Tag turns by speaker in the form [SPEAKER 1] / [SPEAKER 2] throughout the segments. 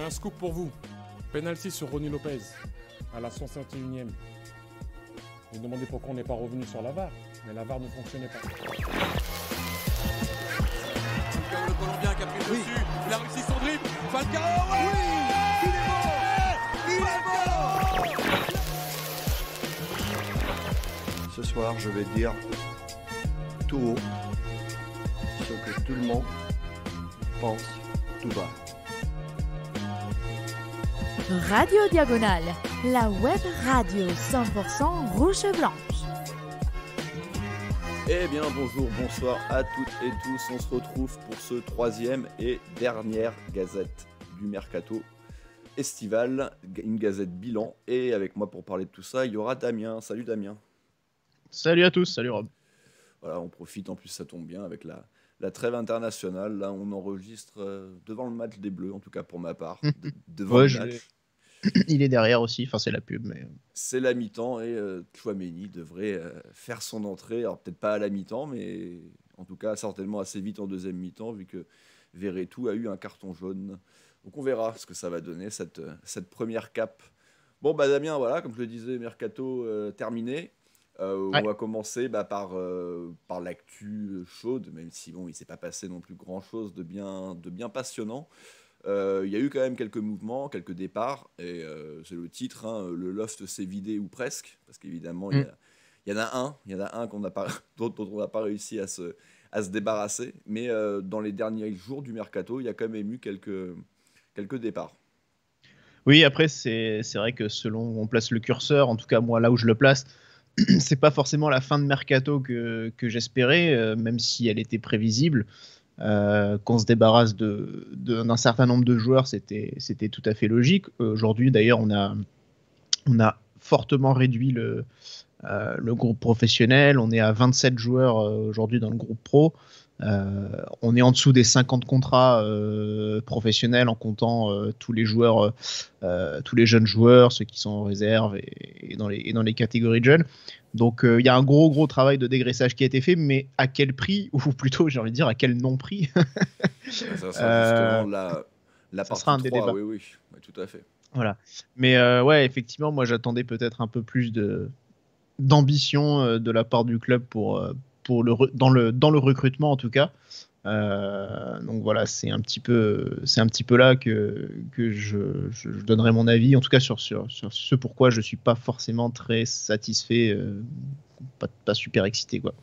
[SPEAKER 1] un scoop pour vous. Penalty sur Ronny Lopez à la 151e. Vous demandez pourquoi on n'est pas revenu sur la VAR, mais la VAR ne fonctionnait pas.
[SPEAKER 2] Le Colombien qui a pris le dessus, il a réussi son dribble. Falcao, oui, il est mort.
[SPEAKER 3] Ce soir, je vais dire tout haut ce que tout le monde pense tout bas.
[SPEAKER 4] Radio Diagonale, la web radio 100% rouge-blanche.
[SPEAKER 5] Eh bien bonjour, bonsoir à toutes et tous, on se retrouve pour ce troisième et dernière gazette du Mercato estival, une gazette bilan, et avec moi pour parler de tout ça, il y aura Damien. Salut Damien.
[SPEAKER 6] Salut à tous, salut Rob.
[SPEAKER 5] Voilà, on profite, en plus ça tombe bien avec la trêve internationale, là on enregistre devant le match des Bleus, en tout cas pour ma part, devant le match.
[SPEAKER 6] Il est derrière aussi, enfin c'est la pub. Mais
[SPEAKER 5] c'est la mi-temps et Tchouaméni devrait faire son entrée, alors peut-être pas à la mi-temps, mais en tout cas certainement assez vite en deuxième mi-temps, vu que Verretou a eu un carton jaune. Donc on verra ce que ça va donner, cette première cape. Bon bah Damien, voilà, comme je le disais, Mercato terminé. On va commencer par l'actu chaude, même si bon, il ne s'est pas passé non plus grand-chose de bien passionnant. Il y a eu quand même quelques mouvements, quelques départs, et c'est le titre, hein, le loft s'est vidé ou presque, parce qu'évidemment il y en a un dont on n'a pas réussi à se débarrasser, mais dans les derniers jours du mercato, il y a quand même eu quelques départs.
[SPEAKER 6] Oui, après c'est vrai que selon où on place le curseur, en tout cas moi là où je le place, c'est pas forcément la fin de mercato que j'espérais, même si elle était prévisible. Qu'on se débarrasse d'un certain nombre de joueurs, c'était tout à fait logique. Aujourd'hui, d'ailleurs, on a fortement réduit le groupe professionnel. On est à 27 joueurs aujourd'hui dans le groupe pro. On est en dessous des 50 contrats professionnels en comptant tous les joueurs, tous les jeunes joueurs, ceux qui sont en réserve et dans les catégories de jeunes. Donc il y a un gros travail de dégraissage qui a été fait, mais à quel prix, ou plutôt j'ai envie de dire à quel non-prix?
[SPEAKER 5] Ça sera justement la partie 3,
[SPEAKER 6] débat.
[SPEAKER 5] Oui, tout à fait.
[SPEAKER 6] Voilà. Mais ouais, effectivement, moi j'attendais peut-être un peu plus d'ambition de la part du club dans le recrutement en tout cas. Donc voilà, c'est un petit peu là que je donnerai mon avis, en tout cas sur ce pourquoi je suis pas forcément très satisfait, pas super excité quoi.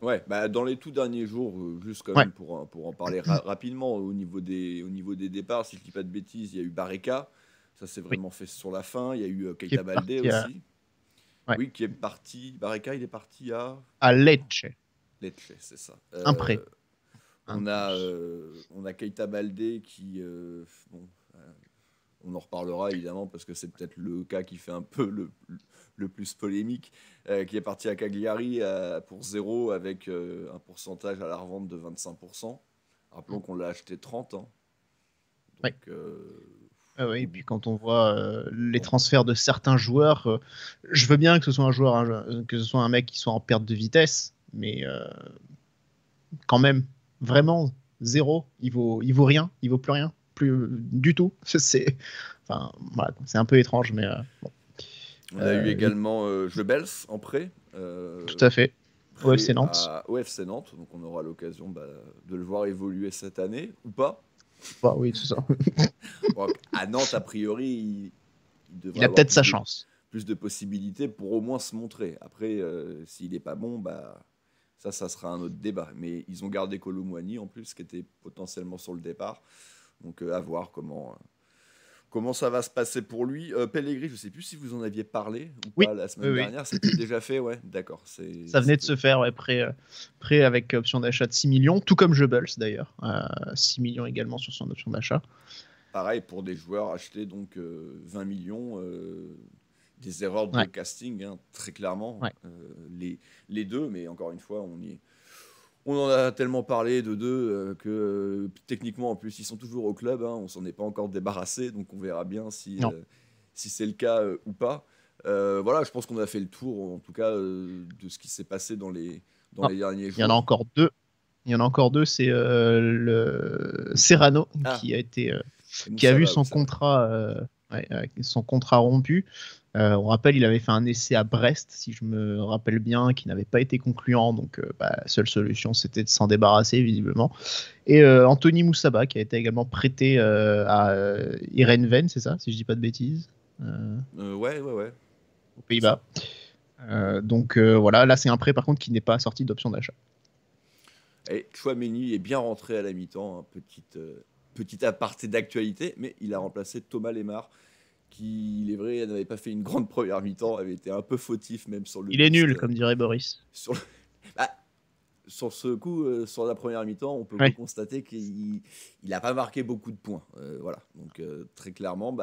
[SPEAKER 5] Ouais, bah dans les tout derniers jours, juste quand même pour en parler rapidement au niveau des départs, si je dis pas de bêtises, il y a eu Barreca, ça s'est vraiment fait sur la fin. Il y a eu Keita Baldé aussi. Oui, qui est parti. Barreca, il est parti à
[SPEAKER 6] Lecce.
[SPEAKER 5] Lecce, c'est ça.
[SPEAKER 6] Un prêt.
[SPEAKER 5] On a Keita Baldé qui, on en reparlera évidemment parce que c'est peut-être le cas qui fait un peu le plus polémique, qui est parti à Cagliari pour 0 avec un pourcentage à la revente de 25%. Rappelons qu'on l'a acheté 30 ans. Donc,
[SPEAKER 6] oui, et puis quand on voit les transferts de certains joueurs, je veux bien que ce soit que ce soit un mec qui soit en perte de vitesse, mais quand même, vraiment, 0, il vaut rien, il vaut plus rien, plus du tout. C'est un peu étrange, mais bon.
[SPEAKER 5] On a eu également Goebbels en prêt.
[SPEAKER 6] Tout à fait. Au FC Nantes.
[SPEAKER 5] Au FC Nantes, donc on aura l'occasion de le voir évoluer cette année, ou pas.
[SPEAKER 6] Bah oui, c'est ça.
[SPEAKER 5] Bon, à Nantes, a priori,
[SPEAKER 6] il a peut-être sa chance.
[SPEAKER 5] Plus de possibilités pour au moins se montrer. Après, s'il n'est pas bon, ça sera un autre débat. Mais ils ont gardé Kolo Muani en plus, qui était potentiellement sur le départ. Donc à voir comment ça va se passer pour lui. Pellegrini, je ne sais plus si vous en aviez parlé ou pas la semaine dernière. C'était déjà fait, ouais, d'accord.
[SPEAKER 6] Ça venait de se faire, ouais, prêt avec option d'achat de 6 millions, tout comme Goebbels d'ailleurs. 6 millions également sur son option d'achat.
[SPEAKER 5] Pareil pour des joueurs achetés donc 20 millions, des erreurs de casting, hein, très clairement. Les deux, mais encore une fois, on en a tellement parlé de deux que techniquement, en plus, ils sont toujours au club. Hein, on s'en est pas encore débarrassé, donc on verra bien si c'est le cas ou pas. Voilà, je pense qu'on a fait le tour, en tout cas, de ce qui s'est passé dans les derniers jours.
[SPEAKER 6] Il y en a encore deux. C'est le Serrano qui a été qui a vu
[SPEAKER 5] Moussa,
[SPEAKER 6] son contrat rompu. On rappelle, il avait fait un essai à Brest, si je me rappelle bien, qui n'avait pas été concluant. Donc, la seule solution, c'était de s'en débarrasser, visiblement. Et Anthony Moussaba, qui a été également prêté à Heerenveen, c'est ça, si je dis pas de bêtises.
[SPEAKER 5] Ouais.
[SPEAKER 6] Aux Pays-Bas. Donc voilà, là c'est un prêt par contre qui n'est pas sorti d'option d'achat.
[SPEAKER 5] Et Tchouaméni est bien rentré à la mi-temps, hein, petit aparté d'actualité, mais il a remplacé Thomas Lemar, qui, il est vrai, n'avait pas fait une grande première mi-temps, avait été un peu fautif même sur le
[SPEAKER 6] Il est
[SPEAKER 5] but,
[SPEAKER 6] nul, comme dirait Boris.
[SPEAKER 5] Sur ce coup, sur la première mi-temps, on peut constater qu'il n'a pas marqué beaucoup de points. Voilà. Donc très clairement,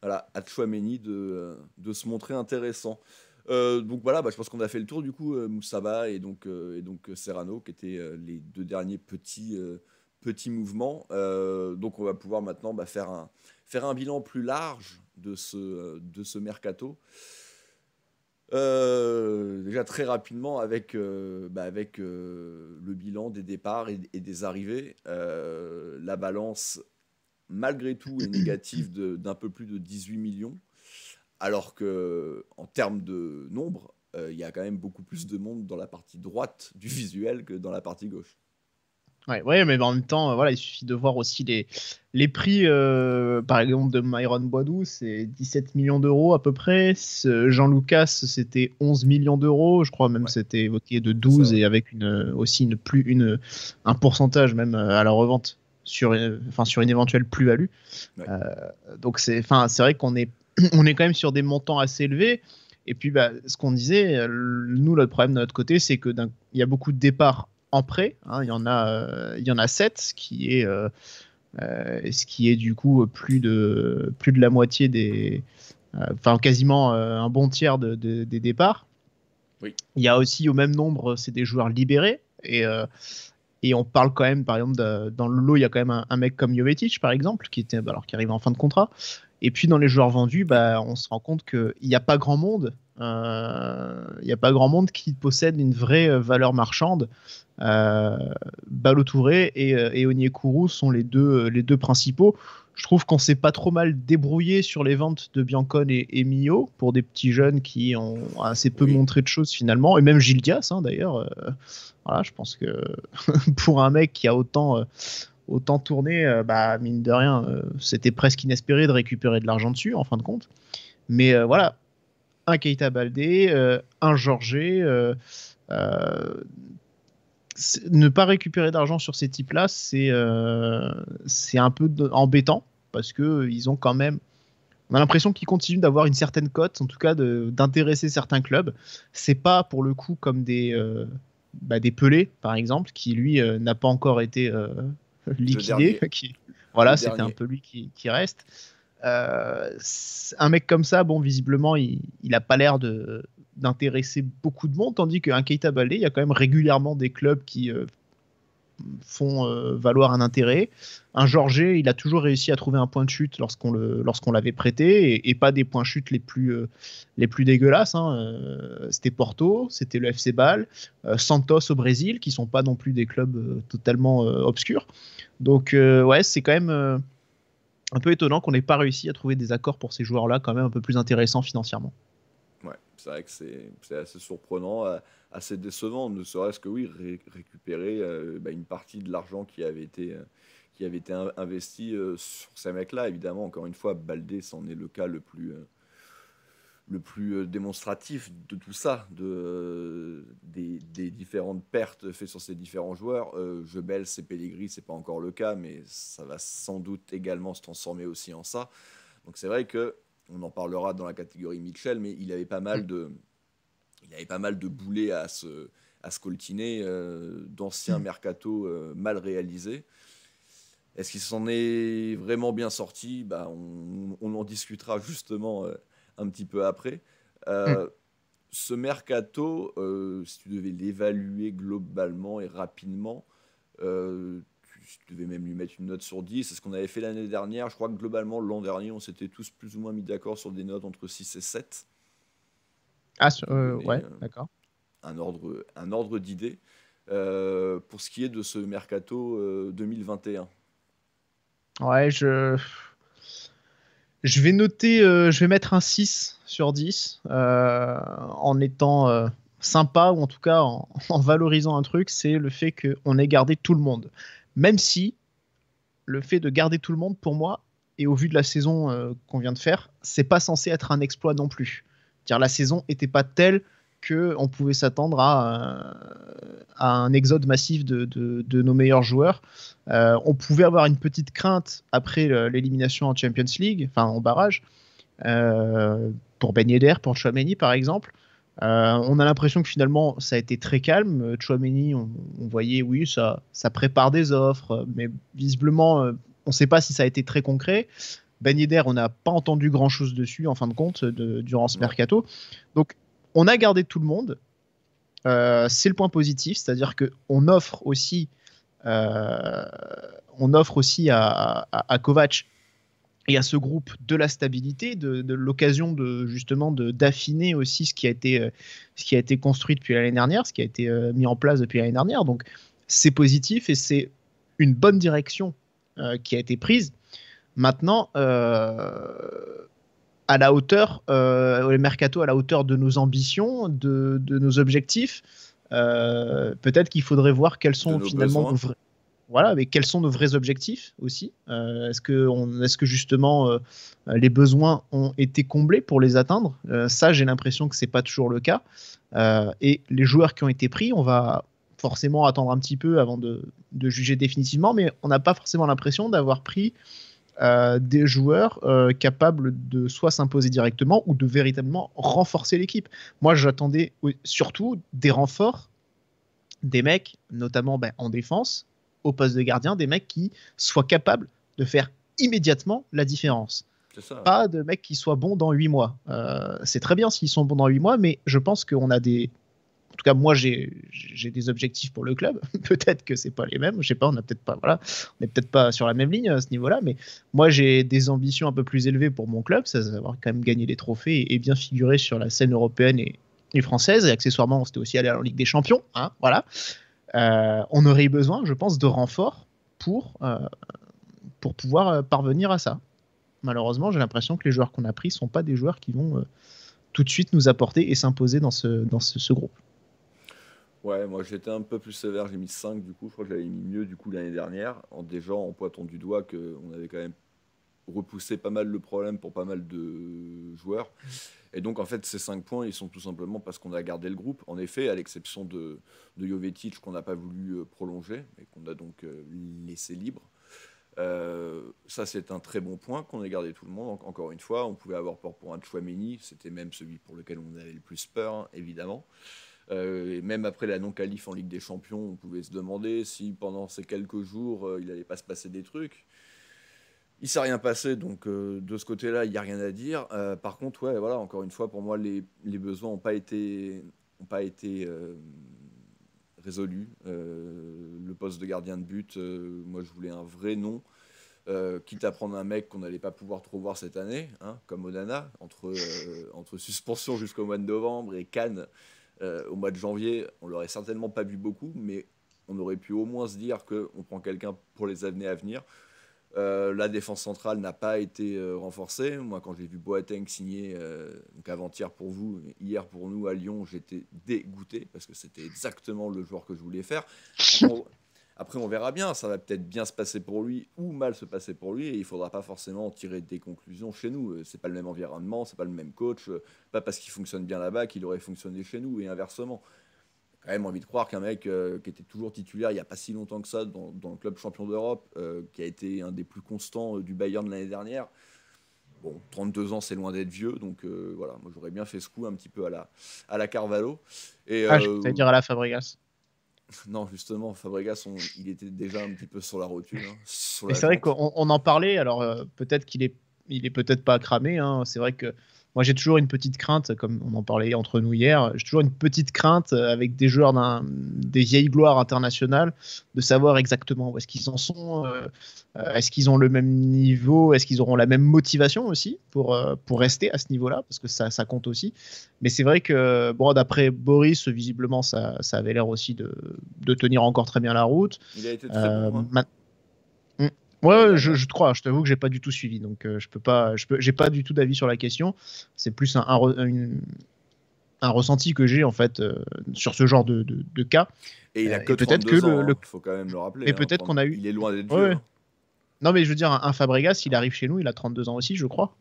[SPEAKER 5] voilà, à Tchouaméni de se montrer intéressant. Donc voilà, je pense qu'on a fait le tour du coup, Moussaba et donc Serrano, qui étaient les deux derniers petits mouvements. Donc on va pouvoir maintenant faire un bilan plus large de ce mercato. Déjà très rapidement avec le bilan des départs et des arrivées, la balance malgré tout est négative d'un peu plus de 18 millions, alors qu'en termes de nombre, il y a quand même beaucoup plus de monde dans la partie droite du visuel que dans la partie gauche.
[SPEAKER 6] Ouais, mais en même temps, voilà, il suffit de voir aussi les prix, par exemple, de Myron Boadou, c'est 17 millions d'euros à peu près. Jean Lucas, c'était 11 millions d'euros. Je crois même que c'était évoqué de 12 ça, et avec aussi un pourcentage même à la revente sur une éventuelle plus-value. Ouais. Donc c'est vrai qu'on est, on est quand même sur des montants assez élevés. Et puis, ce qu'on disait, nous, le problème de notre côté, c'est qu'il y a beaucoup de départs en prêt, hein, il y en a 7, ce qui est du coup plus de la moitié des, quasiment un bon tiers des départs. Oui. Il y a aussi au même nombre, c'est des joueurs libérés et on parle quand même, par exemple, dans le lot, il y a quand même un mec comme Jovetic, par exemple, qui arrive en fin de contrat. Et puis dans les joueurs vendus, on se rend compte qu'il n'y a pas grand monde. Il n'y a pas grand monde qui possède une vraie valeur marchande. Ballo Touré et Onyekuru sont les deux principaux. Je trouve qu'on s'est pas trop mal débrouillé sur les ventes de Biancone et Mio pour des petits jeunes qui ont assez peu montré de choses finalement, et même Gilles Dias d'ailleurs. Voilà, je pense que pour un mec qui a autant tourné, mine de rien, c'était presque inespéré de récupérer de l'argent dessus en fin de compte. Mais voilà, un Keita Baldé, un Jorge. Ne pas récupérer d'argent sur ces types-là, c'est un peu embêtant parce que ils ont quand même. On a l'impression qu'ils continuent d'avoir une certaine cote, en tout cas d'intéresser certains clubs. C'est pas pour le coup comme des Pelé, par exemple, qui lui n'a pas encore été liquidé. Voilà, c'était un peu lui qui reste. Un mec comme ça, visiblement, il n'a pas l'air d'intéresser beaucoup de monde, tandis qu'un Keita Baldé, il y a quand même régulièrement des clubs qui font valoir un intérêt. Un Jorge, il a toujours réussi à trouver un point de chute lorsqu'on l'avait prêté, et pas des points de chute les plus dégueulasses. C'était Porto, c'était le FC Bâle, Santos au Brésil, qui sont pas non plus des clubs totalement obscurs. Donc c'est quand même un peu étonnant qu'on n'ait pas réussi à trouver des accords pour ces joueurs-là, quand même un peu plus intéressants financièrement.
[SPEAKER 5] Ouais, c'est vrai que c'est assez surprenant, assez décevant, ne serait-ce que récupérer une partie de l'argent qui avait été investi sur ces mecs-là. Évidemment, encore une fois, Baldé, c'en est le cas le plus démonstratif de tout ça, des différentes pertes faites sur ces différents joueurs. Jebel, c'est Pellegrini, c'est pas encore le cas, mais ça va sans doute également se transformer aussi en ça. Donc c'est vrai que on en parlera dans la catégorie Mitchell, mais il avait pas mal de boulets à se coltiner, d'anciens mercato mal réalisés. Est-ce qu'il s'en est vraiment bien sorti ? On en discutera justement un petit peu après. Ce mercato, si tu devais l'évaluer globalement et rapidement, tu devais même lui mettre une note sur 10. C'est ce qu'on avait fait l'année dernière. Je crois que globalement, l'an dernier, on s'était tous plus ou moins mis d'accord sur des notes entre 6 et 7.
[SPEAKER 6] D'accord.
[SPEAKER 5] Un ordre d'idée. Pour ce qui est de ce mercato 2021.
[SPEAKER 6] Ouais, Je vais mettre un 6 sur 10 en étant sympa, ou en tout cas en valorisant un truc, c'est le fait qu'on ait gardé tout le monde. Même si le fait de garder tout le monde, pour moi, et au vu de la saison qu'on vient de faire, c'est pas censé être un exploit non plus. C'est-à-dire, la saison n'était pas telle qu'on pouvait s'attendre à un exode massif de nos meilleurs joueurs. On pouvait avoir une petite crainte après l'élimination en Champions League, enfin en barrage, pour Ben Yedder, pour Tchouaméni par exemple. On a l'impression que finalement ça a été très calme. Tchouaméni, on voyait, oui, ça prépare des offres, mais visiblement, on ne sait pas si ça a été très concret. Ben Yedder, on n'a pas entendu grand-chose dessus en fin de compte durant ce mercato. Donc, on a gardé tout le monde. C'est le point positif, c'est-à-dire qu'on offre aussi, à Kovac et à ce groupe de la stabilité, de l'occasion justement d'affiner aussi ce qui a été construit depuis l'année dernière, ce qui a été mis en place depuis l'année dernière. Donc c'est positif et c'est une bonne direction qui a été prise. Maintenant, à la hauteur, le mercato à la hauteur de nos ambitions, de nos objectifs, peut-être qu'il faudrait voir quels sont finalement nos vrais. Voilà, mais quels sont nos vrais objectifs aussi? Est-ce que justement les besoins ont été comblés pour les atteindre? Ça, j'ai l'impression que c'est pas toujours le cas. Et les joueurs qui ont été pris, on va forcément attendre un petit peu avant de juger définitivement, mais on n'a pas forcément l'impression d'avoir pris des joueurs capables de soit s'imposer directement ou de véritablement renforcer l'équipe. Moi, j'attendais surtout des renforts, des mecs, notamment en défense, au poste de gardien, des mecs qui soient capables de faire immédiatement la différence.
[SPEAKER 5] C'est ça.
[SPEAKER 6] Pas de mecs qui soient bons dans 8 mois. C'est très bien s'ils sont bons dans 8 mois, mais je pense qu'on a des... En tout cas, moi, j'ai des objectifs pour le club. Peut-être que c'est pas les mêmes. Je sais pas, on n'est peut-être pas sur la même ligne à ce niveau-là, mais moi, j'ai des ambitions un peu plus élevées pour mon club, c'est d'avoir quand même gagné des trophées et bien figurer sur la scène européenne et française. Et accessoirement, on s'était aussi allé en Ligue des Champions. Hein, voilà. On aurait eu besoin, je pense, de renforts pour pouvoir parvenir à ça. Malheureusement, j'ai l'impression que les joueurs qu'on a pris ne sont pas des joueurs qui vont tout de suite nous apporter et s'imposer dans ce groupe.
[SPEAKER 5] Ouais, moi j'étais un peu plus sévère, j'ai mis 5 du coup, je crois que j'avais mis mieux du coup l'année dernière, déjà en pointant du doigt qu'on avait quand même repoussé pas mal le problème pour pas mal de joueurs. Et donc en fait ces 5 points ils sont tout simplement parce qu'on a gardé le groupe. En effet, à l'exception de Jovetic qu'on n'a pas voulu prolonger et qu'on a donc laissé libre. Ça c'est un très bon point qu'on ait gardé tout le monde. Encore une fois, on pouvait avoir peur pour un Tchouaméni, c'était même celui pour lequel on avait le plus peur, hein, évidemment. Et même après la non-qualif en Ligue des Champions, on pouvait se demander si pendant ces quelques jours il n'allait pas se passer des trucs. Il ne s'est rien passé, donc de ce côté-là, il n'y a rien à dire. Par contre, ouais, voilà, encore une fois, pour moi, les besoins n'ont pas été résolus. Le poste de gardien de but, moi, je voulais un vrai nom. Quitte à prendre un mec qu'on n'allait pas pouvoir trop voir cette année, hein, comme Onana, entre suspension jusqu'au mois de novembre et Cannes au mois de janvier, on l'aurait certainement pas vu beaucoup, mais on aurait pu au moins se dire qu'on prend quelqu'un pour les années à venir. La défense centrale n'a pas été renforcée. Moi, quand j'ai vu Boateng signer, donc avant-hier pour vous, hier pour nous à Lyon, j'étais dégoûté parce que c'était exactement le joueur que je voulais faire. Après, on verra bien. Ça va peut-être bien se passer pour lui ou mal se passer pour lui et il ne faudra pas forcément tirer des conclusions chez nous. C'est pas le même environnement, c'est pas le même coach. Pas parce qu'il fonctionne bien là-bas qu'il aurait fonctionné chez nous et inversement. Quand même envie de croire qu'un mec qui était toujours titulaire il n'y a pas si longtemps que ça dans le club champion d'Europe, qui a été un des plus constants du Bayern de l'année dernière, bon, 32 ans c'est loin d'être vieux, donc voilà, moi j'aurais bien fait ce coup un petit peu à la Carvalho. Et,
[SPEAKER 6] j'allais dire à la Fabregas.
[SPEAKER 5] Non, justement, Fabregas, il était déjà un petit peu sur la rotule. Hein,
[SPEAKER 6] c'est vrai qu'on en parlait, alors peut-être qu'il est peut-être pas cramé, hein, c'est vrai que moi, j'ai toujours une petite crainte, comme on en parlait entre nous hier, j'ai toujours une petite crainte avec des joueurs des vieilles gloires internationales de savoir exactement où est-ce qu'ils en sont, est-ce qu'ils ont le même niveau, est-ce qu'ils auront la même motivation aussi pour rester à ce niveau-là, parce que ça compte aussi. Mais c'est vrai que, bon, d'après Boris, visiblement, ça avait l'air aussi de tenir encore très bien la route.
[SPEAKER 5] Il a été très bon. Hein.
[SPEAKER 6] Ouais, je te crois. Je t'avoue que j'ai pas du tout suivi, donc j'ai pas du tout d'avis sur la question. C'est plus un ressenti que j'ai en fait sur ce genre de cas.
[SPEAKER 5] Et il a que
[SPEAKER 6] peut-être
[SPEAKER 5] 32
[SPEAKER 6] que
[SPEAKER 5] ans, hein, faut quand même le rappeler.
[SPEAKER 6] Et peut-être qu'on a eu.
[SPEAKER 5] Il est loin d'être
[SPEAKER 6] Ouais,
[SPEAKER 5] vieux.
[SPEAKER 6] ouais.
[SPEAKER 5] Hein.
[SPEAKER 6] Non, mais je veux dire, un Fabregas, il arrive chez nous, il a 32 ans aussi, je crois.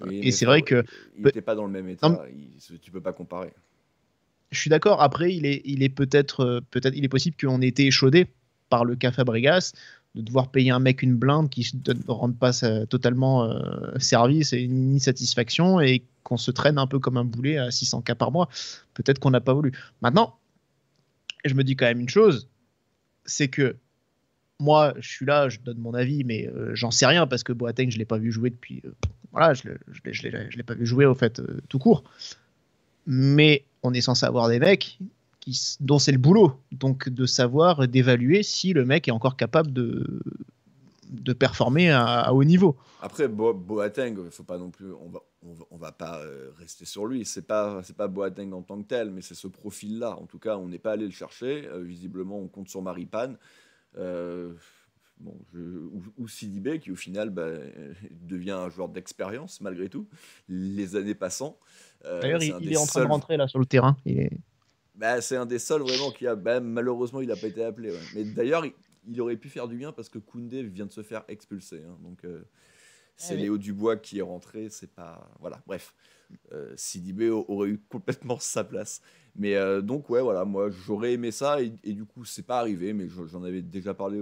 [SPEAKER 5] Oui,
[SPEAKER 6] et c'est vrai que.
[SPEAKER 5] Il n'était pas dans le même état.
[SPEAKER 6] Non,
[SPEAKER 5] tu peux pas comparer.
[SPEAKER 6] je suis d'accord. Après, il est peut-être, il est possible qu'on ait été échaudé par le cas Fabregas, de devoir payer un mec une blinde qui ne rende pas totalement service et ni satisfaction, et qu'on se traîne un peu comme un boulet à 600K par mois. Peut-être qu'on n'a pas voulu. Maintenant, je me dis quand même une chose, c'est que moi, je suis là, je donne mon avis, mais j'en sais rien parce que Boateng, je l'ai pas vu jouer depuis. Voilà, je l'ai pas vu jouer au fait tout court. Mais on est censé avoir des mecs dont c'est le boulot, donc de savoir d'évaluer si le mec est encore capable de performer à haut niveau.
[SPEAKER 5] Après, Boateng, faut pas non plus, on va pas rester sur lui. C'est pas Boateng en tant que tel, mais c'est ce profil-là. En tout cas, on n'est pas allé le chercher. Visiblement, on compte sur Maripane. Ou Sidibé qui au final devient un joueur d'expérience malgré tout les années passant.
[SPEAKER 6] D'ailleurs il est en train de rentrer là sur le terrain.
[SPEAKER 5] C'est un des seuls vraiment qui a malheureusement il n'a pas été appelé, ouais. Mais d'ailleurs il aurait pu faire du bien parce que Koundé vient de se faire expulser, hein. Donc c'est Léo Dubois qui est rentré, c'est pas voilà, bref. Sidibé aurait eu complètement sa place. Mais donc ouais, voilà, moi j'aurais aimé ça et du coup c'est pas arrivé, mais j'en avais déjà parlé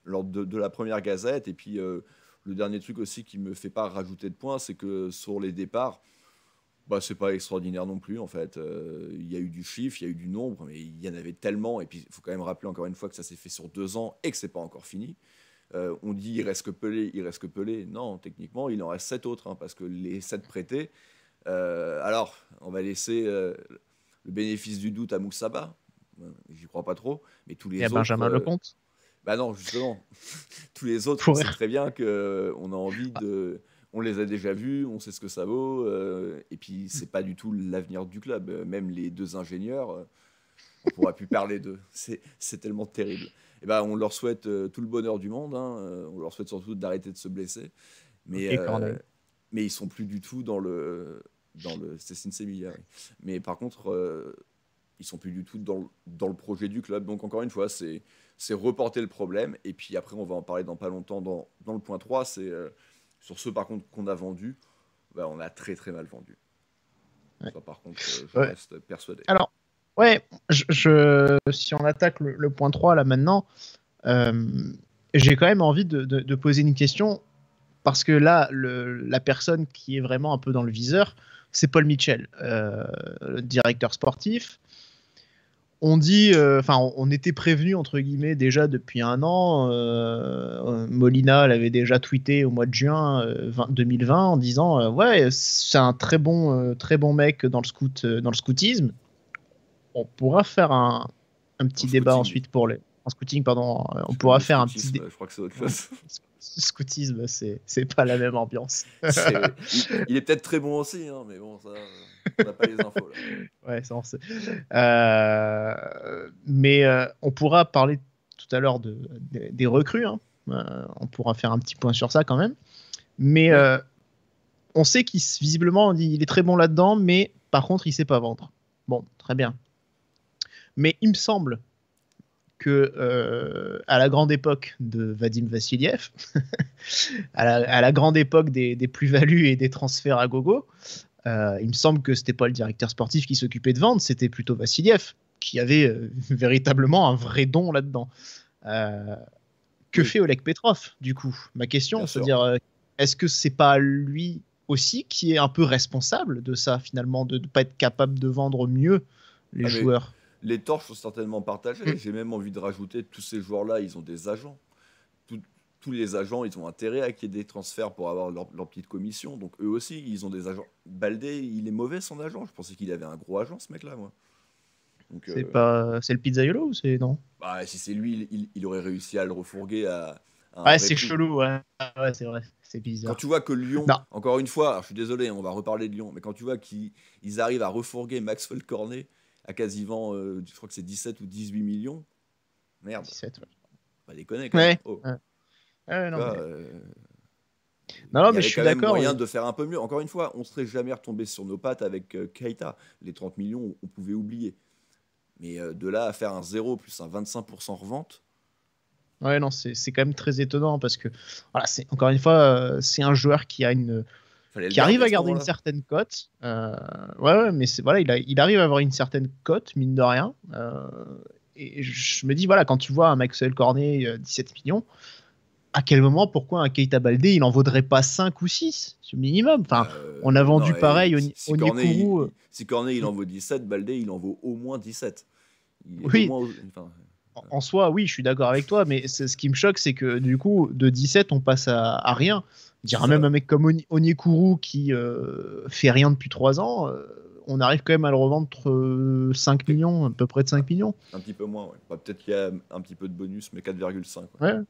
[SPEAKER 5] lors de la première gazette. Et puis le dernier truc aussi qui me fait pas rajouter de points, c'est que sur les départs, c'est pas extraordinaire non plus en fait. Il y a eu du chiffre, il y a eu du nombre, mais il y en avait tellement. Et puis il faut quand même rappeler encore une fois que ça s'est fait sur 2 ans et que c'est pas encore fini. On dit il reste que Pelé. Non, techniquement il en reste 7 autres, hein, parce que les 7 prêtés. Alors on va laisser le bénéfice du doute à Moussaba, j'y crois pas trop, mais tous les autres.
[SPEAKER 6] Et à Benjamin Lecomte.
[SPEAKER 5] Non, justement, tous les autres, on sait très bien qu'on a envie de. On les a déjà vus, on sait ce que ça vaut, et puis c'est pas du tout l'avenir du club. Même les 2 ingénieurs, on pourra plus parler d'eux. C'est tellement terrible. Et on leur souhaite tout le bonheur du monde, hein. On leur souhaite surtout d'arrêter de se blesser. Mais ils sont plus du tout dans le c'est Sinsemilia, oui. Mais par contre ils sont plus du tout dans le projet du club. Donc encore une fois c'est reporter le problème, et puis après on va en parler dans pas longtemps dans le point 3. C'est sur ceux par contre qu'on a vendus, on a très très mal vendu. Ouais. Ça, par contre je reste persuadé.
[SPEAKER 6] Alors ouais, si on attaque le point 3 là maintenant, j'ai quand même envie de poser une question, parce que là la personne qui est vraiment un peu dans le viseur, c'est Paul Mitchell, le directeur sportif. On dit, on était prévenu entre guillemets déjà depuis 1 an. Molina l'avait déjà tweeté au mois de juin 2020 en disant ouais, c'est un très bon mec dans le scoutisme. On pourra faire un petit débat ensuite pour les en scouting, pardon. On pourra faire un petit.
[SPEAKER 5] Je crois que c'est autre chose.
[SPEAKER 6] Scoutisme, c'est pas la même ambiance.
[SPEAKER 5] Il est peut-être très bon aussi, hein, mais bon, ça, on n'a pas les infos là.
[SPEAKER 6] Ouais, ça on sait. Mais on pourra parler tout à l'heure des recrues, hein. On pourra faire un petit point sur ça quand même. Mais on sait qu'il visiblement il est très bon là-dedans, mais par contre il sait pas vendre. Bon, très bien. Mais il me semble que à la grande époque de Vadim Vassiliev, à la grande époque des plus-values et des transferts à gogo, il me semble que c'était pas le directeur sportif qui s'occupait de vendre, c'était plutôt Vassiliev qui avait véritablement un vrai don là-dedans. Que fait Oleg Petrov du coup? Ma question, c'est-à-dire, est-ce que c'est pas lui aussi qui est un peu responsable de ça finalement, de ne pas être capable de vendre mieux les joueurs?
[SPEAKER 5] Les torches sont certainement partagées. J'ai même envie de rajouter, tous ces joueurs-là, ils ont des agents. Tous les agents, ils ont intérêt à qu'il y ait des transferts pour avoir leur petite commission. Donc eux aussi, ils ont des agents. Baldé, il est mauvais son agent. Je pensais qu'il avait un gros agent, ce mec-là, moi. Donc,
[SPEAKER 6] c'est le pizzaiolo ou c'est non?
[SPEAKER 5] Si c'est lui, il aurait réussi à le refourguer à
[SPEAKER 6] c'est chelou, ouais, c'est vrai, c'est bizarre.
[SPEAKER 5] Quand tu vois que Lyon, encore une fois, alors je suis désolé, on va reparler de Lyon, mais quand tu vois qu'ils arrivent à refourguer Maxwell Cornet à quasiment, je crois que c'est 17 ou 18 millions. Merde.
[SPEAKER 6] 17, ouais.
[SPEAKER 5] Pas déconner quand même.
[SPEAKER 6] Ouais. Ouais, non,
[SPEAKER 5] Là,
[SPEAKER 6] mais...
[SPEAKER 5] il
[SPEAKER 6] non,
[SPEAKER 5] y
[SPEAKER 6] mais je
[SPEAKER 5] avait
[SPEAKER 6] suis
[SPEAKER 5] quand même
[SPEAKER 6] d'accord.
[SPEAKER 5] moyen de faire un peu mieux. Encore une fois, on ne serait jamais retombé sur nos pattes avec Keita. Les 30 millions, on pouvait oublier. Mais de là à faire un 0 plus un 25% revente,
[SPEAKER 6] Ouais, non, c'est quand même très étonnant parce que, voilà, c'est encore une fois, c'est un joueur
[SPEAKER 5] fallait le
[SPEAKER 6] qui arrive
[SPEAKER 5] garder à
[SPEAKER 6] à
[SPEAKER 5] ce
[SPEAKER 6] garder une
[SPEAKER 5] moment-là.
[SPEAKER 6] certaine cote. Ouais, mais voilà, il arrive à avoir une certaine cote, mine de rien. Et je me dis, voilà, quand tu vois un Maxwell Cornet 17 millions, à quel moment, pourquoi un Keita Baldé, il en vaudrait pas 5 ou 6 c'est minimum. Enfin, on a
[SPEAKER 5] Non,
[SPEAKER 6] vendu pareil
[SPEAKER 5] si
[SPEAKER 6] au
[SPEAKER 5] Cornet,
[SPEAKER 6] Onyekuru.
[SPEAKER 5] si Cornet il en vaut 17, Baldé il en vaut au moins 17. Il est au
[SPEAKER 6] Oui,
[SPEAKER 5] moins. Enfin,
[SPEAKER 6] en soi, oui, je suis d'accord avec toi, mais ce qui me choque, c'est que du coup, de 17, on passe à rien. Je
[SPEAKER 5] c'est
[SPEAKER 6] dirais même
[SPEAKER 5] ça.
[SPEAKER 6] un mec comme Onyekuru qui fait rien depuis 3 ans, on arrive quand même à le revendre entre 5 millions, à peu près de 5 millions.
[SPEAKER 5] Un petit peu moins, ouais. Bah, peut-être qu'il y a un petit peu de bonus, mais 4,5. Ouais.
[SPEAKER 6] Ouais.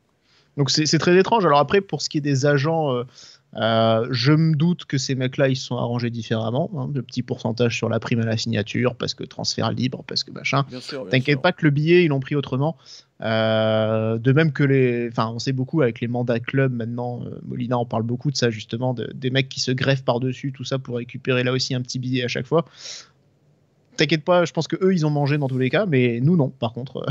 [SPEAKER 6] Donc c'est très étrange. Alors après, pour ce qui est des agents, je me doute que ces mecs-là, ils se sont arrangés différemment. Hein, de petits pourcentages sur la prime à la signature, parce que transfert libre, parce que machin.
[SPEAKER 5] Bien sûr, bien
[SPEAKER 6] T'inquiète
[SPEAKER 5] sûr.
[SPEAKER 6] pas que le billet, ils l'ont pris autrement. De même que Enfin, on sait beaucoup avec les mandats club maintenant. Molina en parle beaucoup de ça, justement, des mecs qui se greffent par-dessus, tout ça pour récupérer là aussi un petit billet à chaque fois. T'inquiète pas, je pense que eux, ils ont mangé dans tous les cas, mais nous, non, par contre.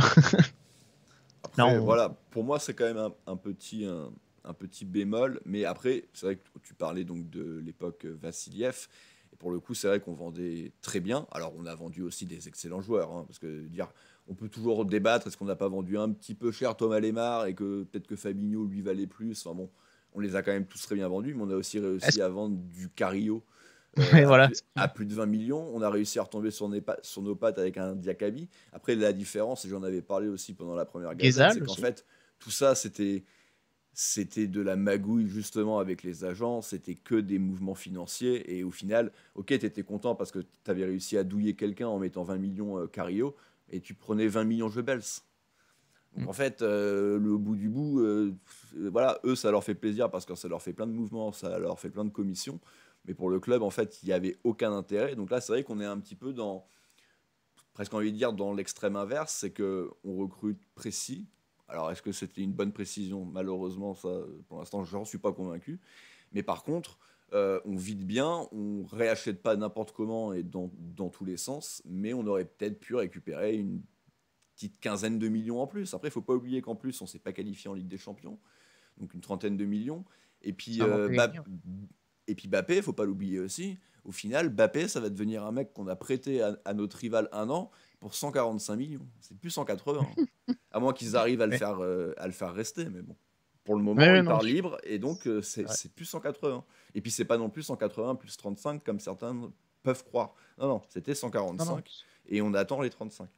[SPEAKER 5] Après,
[SPEAKER 6] Non,
[SPEAKER 5] voilà, pour moi, c'est quand même un petit bémol. Mais après, c'est vrai que tu parlais donc de l'époque Vassiliev. Et pour le coup, c'est vrai qu'on vendait très bien. Alors, on a vendu aussi des excellents joueurs. Hein, parce que dire, on peut toujours débattre. Est-ce qu'on n'a pas vendu un petit peu cher Thomas Lemar et que peut-être que Fabinho lui valait plus. Enfin bon, on les a quand même tous très bien vendus. Mais on a aussi réussi à vendre du Carillo
[SPEAKER 6] ouais, voilà.
[SPEAKER 5] à plus de 20 millions. On a réussi à retomber sur nos pattes avec un Diakabi. Après, la différence, et j'en avais parlé aussi pendant la première gazette,
[SPEAKER 6] Guézal
[SPEAKER 5] c'est qu'en
[SPEAKER 6] aussi.
[SPEAKER 5] fait, tout ça, c'était de la magouille justement avec les agents, c'était que des mouvements financiers. Et au final, ok, tu étais content parce que tu avais réussi à douiller quelqu'un en mettant 20 millions Carillo et tu prenais 20 millions Goebbels. Donc en fait, le bout du bout, voilà, eux, ça leur fait plaisir parce que ça leur fait plein de mouvements, ça leur fait plein de commissions. Mais pour le club, en fait, il n'y avait aucun intérêt. Donc là, c'est vrai qu'on est un petit peu dans, presque envie de dire, dans l'extrême inverse, c'est qu'on recrute précis. Alors, est-ce que c'était une bonne précision? Malheureusement, ça, pour l'instant, je n'en suis pas convaincu. Mais par contre, on vide bien, on réachète pas n'importe comment et dans tous les sens, mais on aurait peut-être pu récupérer une petite quinzaine de millions en plus. Après, il ne faut pas oublier qu'en plus, on ne s'est pas qualifié en Ligue des Champions, donc une trentaine de millions. Et puis,
[SPEAKER 6] Ça manque de gagner.
[SPEAKER 5] et puis Bappé, il ne faut pas l'oublier aussi. Au final, Bappé, ça va devenir un mec qu'on a prêté à notre rival un an pour 145 millions. C'est plus 180. Hein. À moins qu'ils arrivent à le faire rester, mais bon. Pour le moment,
[SPEAKER 6] Ouais,
[SPEAKER 5] il
[SPEAKER 6] non,
[SPEAKER 5] part libre et donc
[SPEAKER 6] ouais.
[SPEAKER 5] c'est plus 180. Et puis c'est pas non plus 180 plus 35 comme certains peuvent croire. Non, non, c'était 145
[SPEAKER 6] Non, non,
[SPEAKER 5] et on attend les 35.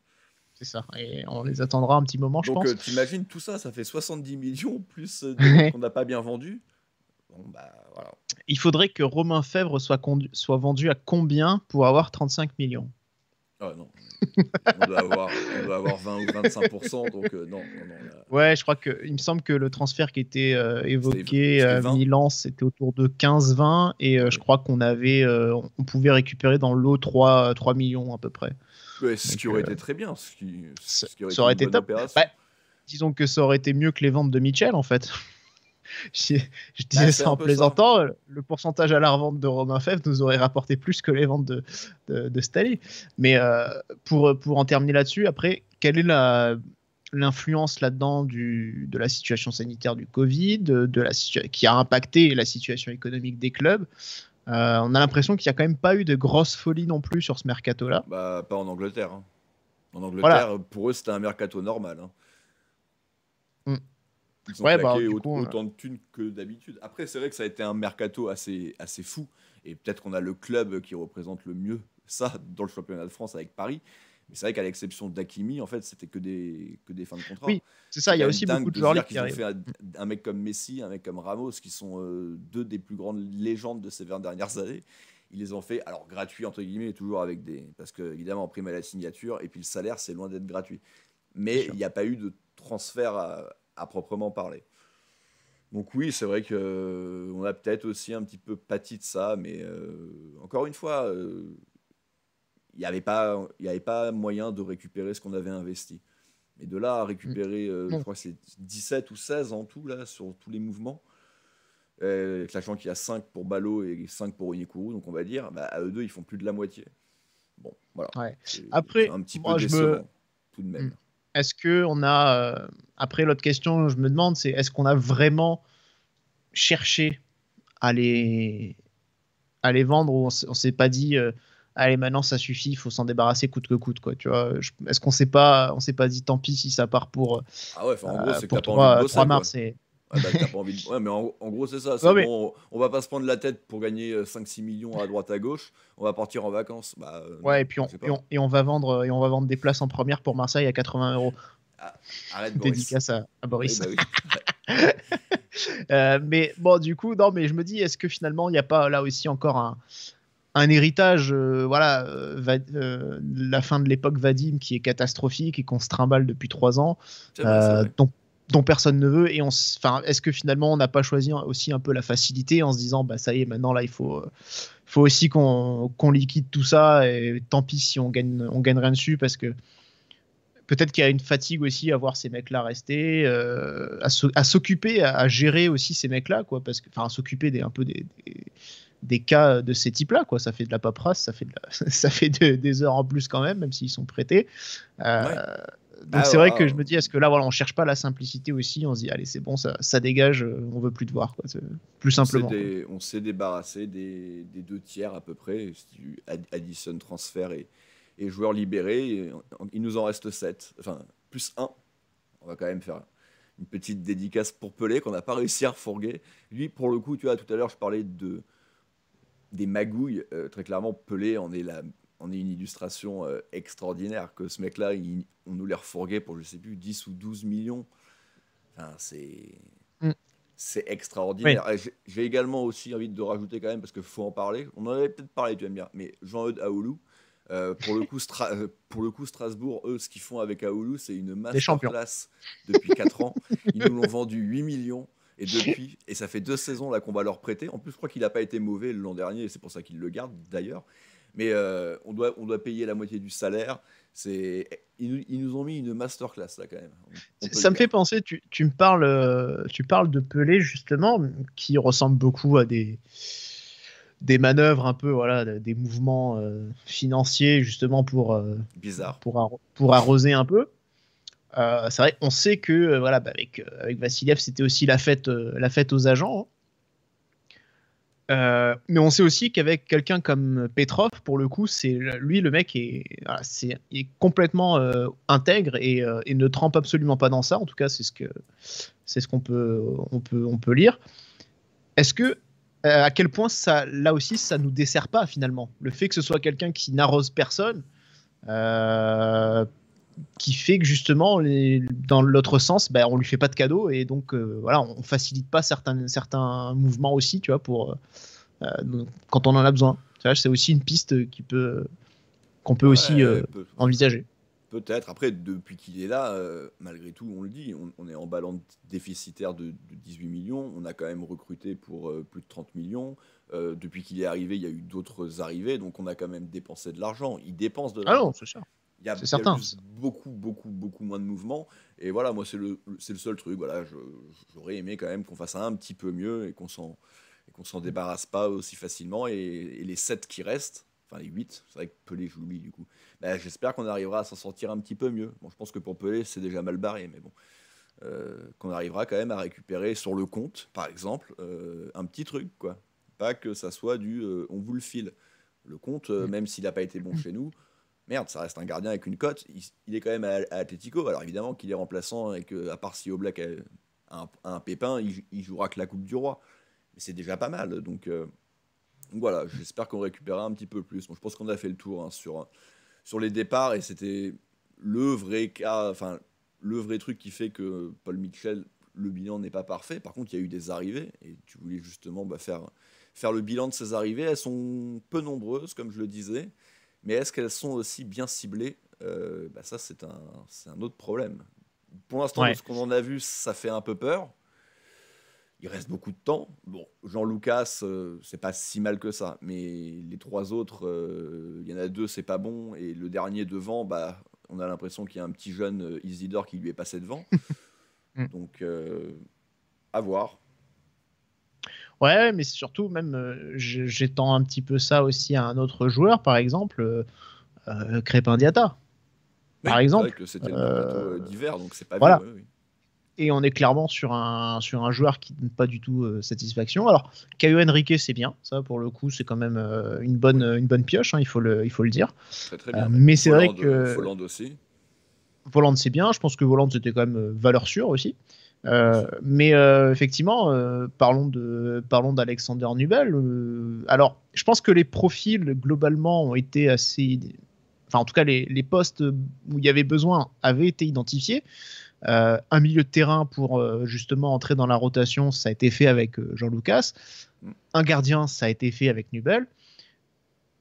[SPEAKER 6] c'est ça. Et on les attendra un petit moment, je
[SPEAKER 5] Donc
[SPEAKER 6] pense.
[SPEAKER 5] t'imagines tout ça, ça fait 70 millions plus des mecs qu'on n'a pas bien vendus. Bon, bah voilà.
[SPEAKER 6] Il faudrait que Romain Fèvre soit vendu à combien pour avoir 35 millions?
[SPEAKER 5] Ah non, on doit avoir 20 ou 25%, donc non, là,
[SPEAKER 6] Ouais, je crois que il me semble que le transfert qui était évoqué
[SPEAKER 5] c'était
[SPEAKER 6] à
[SPEAKER 5] 20.
[SPEAKER 6] Milan, c'était autour de 15-20 et
[SPEAKER 5] Ouais.
[SPEAKER 6] je crois on pouvait récupérer dans l'eau 3 millions à peu près.
[SPEAKER 5] Ouais, ce
[SPEAKER 6] Donc,
[SPEAKER 5] qui aurait été très bien, ce qui aurait
[SPEAKER 6] ça aurait
[SPEAKER 5] été
[SPEAKER 6] été
[SPEAKER 5] une bonne
[SPEAKER 6] top.
[SPEAKER 5] opération.
[SPEAKER 6] Bah, disons que ça aurait été mieux que les ventes de Mitchell en fait. Je je disais
[SPEAKER 5] Bah, c'est
[SPEAKER 6] ça
[SPEAKER 5] un
[SPEAKER 6] en
[SPEAKER 5] peu
[SPEAKER 6] plaisantant, le pourcentage à la revente de Romain Fèvre nous aurait rapporté plus que les ventes de Stanley. Mais pour en terminer là-dessus, après, quelle est l'influence là-dedans de la situation sanitaire du Covid, qui a impacté la situation économique des clubs? On a l'impression qu'il n'y a quand même pas eu de grosse folie non plus sur ce mercato-là.
[SPEAKER 5] Bah, pas en Angleterre. Hein. En
[SPEAKER 6] Voilà.
[SPEAKER 5] Angleterre, pour eux, c'était un mercato normal. Hein.
[SPEAKER 6] Mm.
[SPEAKER 5] Ils ont
[SPEAKER 6] Ouais,
[SPEAKER 5] claqué
[SPEAKER 6] du coup,
[SPEAKER 5] autant de thunes que d'habitude. Après, c'est vrai que ça a été un mercato assez fou. Et peut-être qu'on a le club qui représente le mieux ça dans le championnat de France avec Paris. Mais c'est vrai qu'à l'exception d'Hakimi, en fait, c'était que des fins de contrat.
[SPEAKER 6] oui, c'est ça, il y a aussi beaucoup de joueurs
[SPEAKER 5] là
[SPEAKER 6] qui
[SPEAKER 5] qu'ils ont
[SPEAKER 6] arrivent.
[SPEAKER 5] fait un mec comme Messi, un mec comme Ramos, qui sont deux des plus grandes légendes de ces 20 dernières années. Ils les ont fait, alors gratuits entre guillemets, toujours avec des. Parce que, évidemment, en prime à la signature, et puis le salaire, c'est loin d'être gratuit. Mais il n'y a pas eu de transfert à proprement parler. Donc oui, c'est vrai que on a peut-être aussi un petit peu pâti de ça, mais encore une fois, il n'y avait pas moyen de récupérer ce qu'on avait investi. Mais de là à récupérer, je
[SPEAKER 6] Non.
[SPEAKER 5] crois que c'est 17 ou 16 en tout, là, sur tous les mouvements, sachant qu'il y a 5 pour Ballot et 5 pour Onyekuru, donc on va dire, bah, à eux deux, ils font plus de la moitié. Bon, voilà.
[SPEAKER 6] Ouais.
[SPEAKER 5] C'est
[SPEAKER 6] Après,
[SPEAKER 5] un petit peu
[SPEAKER 6] moi,
[SPEAKER 5] décevant, tout de même.
[SPEAKER 6] Est-ce que on a après l'autre question, je me demande, c'est est-ce qu'on a vraiment cherché à les vendre ou on s'est pas dit allez maintenant ça suffit, il faut s'en débarrasser coûte que coûte quoi, tu vois. Est-ce qu'on s'est pas dit tant pis si ça part pour
[SPEAKER 5] Ah ouais, en gros, c'est que
[SPEAKER 6] pour
[SPEAKER 5] t'as pas envie de bosser,
[SPEAKER 6] 3
[SPEAKER 5] quoi.
[SPEAKER 6] mars et
[SPEAKER 5] Ah bah, t'as pas envie de... Ouais, mais en gros, c'est ça. C'est
[SPEAKER 6] Ouais, mais-
[SPEAKER 5] bon, on va pas se prendre la tête pour gagner 5-6 millions à droite à gauche. On va partir en vacances. Bah,
[SPEAKER 6] ouais,
[SPEAKER 5] non,
[SPEAKER 6] et puis
[SPEAKER 5] je sais pas.
[SPEAKER 6] on va vendre des places en première pour Marseille à 80 €.
[SPEAKER 5] Ah, arrête, Boris.
[SPEAKER 6] Dédicace à
[SPEAKER 5] Oui,
[SPEAKER 6] Boris.
[SPEAKER 5] bah oui.
[SPEAKER 6] Mais bon, du coup, non, mais je me dis, est-ce que finalement, il n'y a pas là aussi encore un héritage, la fin de l'époque Vadim qui est catastrophique et qu'on se trimballe depuis 3 ans,
[SPEAKER 5] C'est vrai, c'est vrai.
[SPEAKER 6] dont personne ne veut. Et est-ce que finalement, on n'a pas choisi aussi un peu la facilité en se disant, bah ça y est, maintenant là, il faut aussi qu'on liquide tout ça et tant pis si on gagne rien dessus parce que peut-être qu'il y a une fatigue aussi à voir ces mecs-là rester, à s'occuper, à gérer aussi ces mecs-là, quoi, parce que, enfin, à s'occuper des cas de ces types-là, quoi. Ça fait de la paperasse, ça fait des heures en plus quand même s'ils sont prêtés.
[SPEAKER 5] Ouais.
[SPEAKER 6] Donc c'est vrai que je me dis, est-ce que là, voilà, on cherche pas la simplicité aussi, on se dit, allez, c'est bon, ça dégage, on veut plus te voir, quoi, plus simplement.
[SPEAKER 5] On s'est débarrassé des 2 tiers à peu près. Si tu additionnes transfert et joueurs libérés, il nous en reste 7. Enfin, plus 1. On va quand même faire une petite dédicace pour Pelé qu'on n'a pas réussi à refourguer. Lui, pour le coup, tu vois, tout à l'heure, je parlais des magouilles. Très clairement, Pelé en est une illustration extraordinaire. Que ce mec-là, on nous l'a refourgué pour, je sais plus, 10 ou 12 millions. Enfin, c'est extraordinaire.
[SPEAKER 6] Oui.
[SPEAKER 5] J'ai également aussi envie de rajouter quand même, parce qu'il faut en parler. On en avait peut-être parlé, tu aimes bien, mais Jean-Eudes Aoulou, pour le coup, Strasbourg, eux, ce qu'ils font avec Aoulou, c'est une masterclass depuis 4 ans. Ils nous l'ont vendu 8 millions. Et ça fait 2 saisons là qu'on va leur prêter. En plus, je crois qu'il n'a pas été mauvais l'an dernier, et c'est pour ça qu'ils le gardent d'ailleurs. Mais on doit payer la moitié du salaire. Ils nous ont mis une masterclass là quand même.
[SPEAKER 6] Ça me fait penser, tu me parles de Pelé justement, qui ressemble beaucoup à des manœuvres un peu, voilà, des mouvements financiers justement
[SPEAKER 5] bizarre.
[SPEAKER 6] pour arroser un peu. C'est vrai, on sait que voilà, avec Vassiliev, c'était aussi la fête aux agents. Mais on sait aussi qu'avec quelqu'un comme Petrov, pour le coup, lui, le mec est complètement intègre et ne trempe absolument pas dans ça. En tout cas, c'est ce qu'on peut lire. Est-ce que à quel point ça, là aussi, ça nous dessert pas finalement, le fait que ce soit quelqu'un qui n'arrose personne, qui fait que justement, dans l'autre sens, ben, on lui fait pas de cadeau et donc voilà, on facilite pas certains mouvements aussi, tu vois, pour quand on en a besoin. Tu vois, c'est aussi une piste qu'on peut aussi envisager.
[SPEAKER 5] Peut-être. Après, depuis qu'il est là, malgré tout, on le dit, on est en balance déficitaire de 18 millions. On a quand même recruté pour plus de 30 millions. Depuis qu'il est arrivé, il y a eu d'autres arrivées. Donc, on a quand même dépensé de l'argent. Il dépense de l'argent.
[SPEAKER 6] Ah non, c'est sûr.
[SPEAKER 5] Il y a juste beaucoup moins de mouvements. Et voilà, moi, c'est le seul truc. Voilà, j'aurais aimé quand même qu'on fasse un petit peu mieux et qu'on s'en débarrasse pas aussi facilement. Et les 7 qui restent, enfin les 8, c'est vrai que Pelé, je l'oublie du coup. Ben, j'espère qu'on arrivera à s'en sortir un petit peu mieux. Bon, je pense que pour Pelé, c'est déjà mal barré, mais bon. Qu'on arrivera quand même à récupérer sur le compte, par exemple, un petit truc, quoi. Pas que ça soit on vous le file. Le compte, même s'il n'a pas été bon chez nous, merde, ça reste un gardien avec une cote. Il est quand même à Atlético. Alors évidemment qu'il est remplaçant et qu'à part si Oblak a un pépin, il jouera que la Coupe du Roi. Mais c'est déjà pas mal. Donc voilà, j'espère qu'on récupérera un petit peu plus. Bon, je pense qu'on a fait le tour sur les départs et c'était le vrai cas, enfin le vrai truc qui fait que Paul Mitchell, le bilan n'est pas parfait. Par contre, il y a eu des arrivées et tu voulais justement faire le bilan de ces arrivées. Elles sont peu nombreuses, comme je le disais. Mais est-ce qu'elles sont aussi bien ciblées ? Ça, c'est un autre problème. Pour l'instant, de ce qu'on en a vu, ça fait un peu peur. Il reste beaucoup de temps. Bon, Jean-Lucas, c'est pas si mal que ça. Mais les 3 autres, il y en a 2, c'est pas bon. Et le dernier devant, On a l'impression qu'il y a un petit jeune Isidore qui lui est passé devant. Donc, à voir.
[SPEAKER 6] Ouais, mais c'est surtout, même, j'étends un petit peu ça aussi à un autre joueur, par exemple, Crépin Diatta. Par exemple.
[SPEAKER 5] C'est vrai que c'était le mercato d'hiver, donc c'est pas
[SPEAKER 6] voilà.
[SPEAKER 5] vieux. Oui.
[SPEAKER 6] Et on est clairement sur un joueur qui ne donne pas du tout satisfaction. Alors, Caio Henrique, c'est bien. Ça, pour le coup, c'est quand même une bonne pioche, hein, il faut le dire.
[SPEAKER 5] Très bien.
[SPEAKER 6] Mais c'est vrai que...
[SPEAKER 5] Volland aussi.
[SPEAKER 6] Volland, c'est bien. Je pense que Volland, c'était quand même valeur sûre aussi. Mais effectivement, parlons d'Alexander Nubel. Alors, je pense que les profils, globalement, ont été assez... Enfin, en tout cas, les postes où il y avait besoin avaient été identifiés. Un milieu de terrain pour justement entrer dans la rotation, ça a été fait avec Jean Lucas. Un gardien, ça a été fait avec Nubel.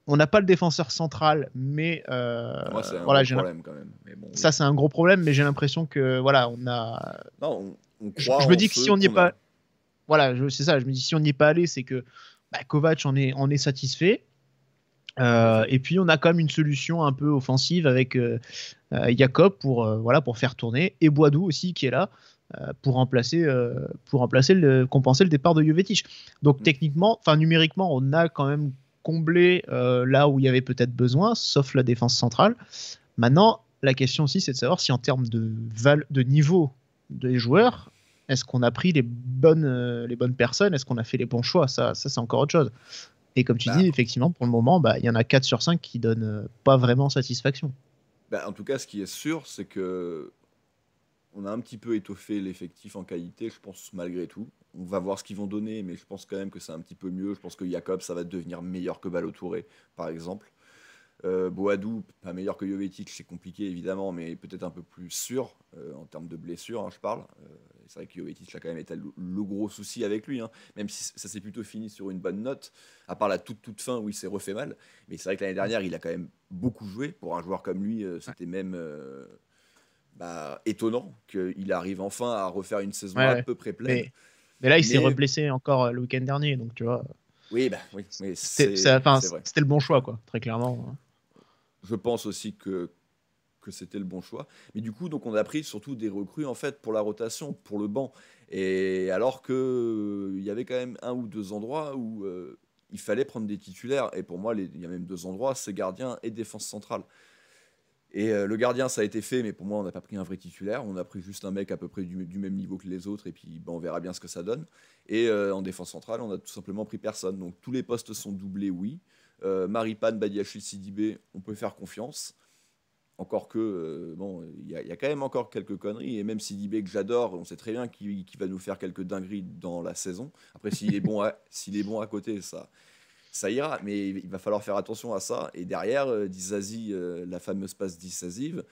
[SPEAKER 6] On n'a pas le défenseur central, mais
[SPEAKER 5] moi, c'est un gros problème quand même. Mais bon,
[SPEAKER 6] ça, c'est un gros problème, mais j'ai l'impression que voilà, on a.
[SPEAKER 5] Non, on croit.
[SPEAKER 6] Je me dis que si on n'y est pas, voilà, c'est ça. Je me dis si on n'y est pas allé, c'est que Kovac en est satisfait. Et puis on a quand même une solution un peu offensive avec Jacob pour faire tourner, et Boadou aussi qui est là pour compenser le départ de Jovetic. Donc techniquement, enfin numériquement, on a quand même comblé là où il y avait peut-être besoin, sauf la défense centrale. Maintenant, la question aussi, c'est de savoir si en termes de niveau des joueurs, est-ce qu'on a pris les bonnes personnes, est-ce qu'on a fait les bons choix, ça c'est encore autre chose. Et comme tu dis, effectivement, pour le moment, il y en a 4 sur 5 qui donnent pas vraiment satisfaction.
[SPEAKER 5] En tout cas, ce qui est sûr, c'est que on a un petit peu étoffé l'effectif en qualité, je pense, malgré tout. On va voir ce qu'ils vont donner, mais je pense quand même que c'est un petit peu mieux. Je pense que Jacob, ça va devenir meilleur que Ballo-Touré, par exemple. Boadou, pas meilleur que Jovetic, c'est compliqué évidemment, mais peut-être un peu plus sûr en termes de blessures, hein, je parle. C'est vrai que Jovetic a quand même été le gros souci avec lui, hein, même si ça s'est plutôt fini sur une bonne note, à part la toute fin où il s'est refait mal. Mais c'est vrai que l'année dernière, il a quand même beaucoup joué. Pour un joueur comme lui, c'était même étonnant qu'il arrive enfin à refaire une saison à peu près pleine.
[SPEAKER 6] Mais là, il s'est reblessé encore le week-end dernier, donc tu vois.
[SPEAKER 5] Oui, c'était
[SPEAKER 6] le bon choix, quoi, très clairement.
[SPEAKER 5] Je pense aussi que c'était le bon choix. Mais du coup, donc on a pris surtout des recrues en fait pour la rotation, pour le banc. Et alors qu'il y avait quand même 1 ou 2 endroits où il fallait prendre des titulaires. Et pour moi, il y a même 2 endroits, c'est gardien et défense centrale. Et le gardien, ça a été fait, mais pour moi, on n'a pas pris un vrai titulaire. On a pris juste un mec à peu près du même niveau que les autres, et puis on verra bien ce que ça donne. Et en défense centrale, on a tout simplement pris personne. Donc tous les postes sont doublés, oui. Maripane, Badiachil, Sidibé, on peut faire confiance. Encore que, il y a quand même encore quelques conneries. Et même Sidibé, que j'adore, on sait très bien qu'il va nous faire quelques dingueries dans la saison. Après, s'il est bon à côté, ça ira, mais il va falloir faire attention à ça. Et derrière, Disasi, la fameuse passe décisive.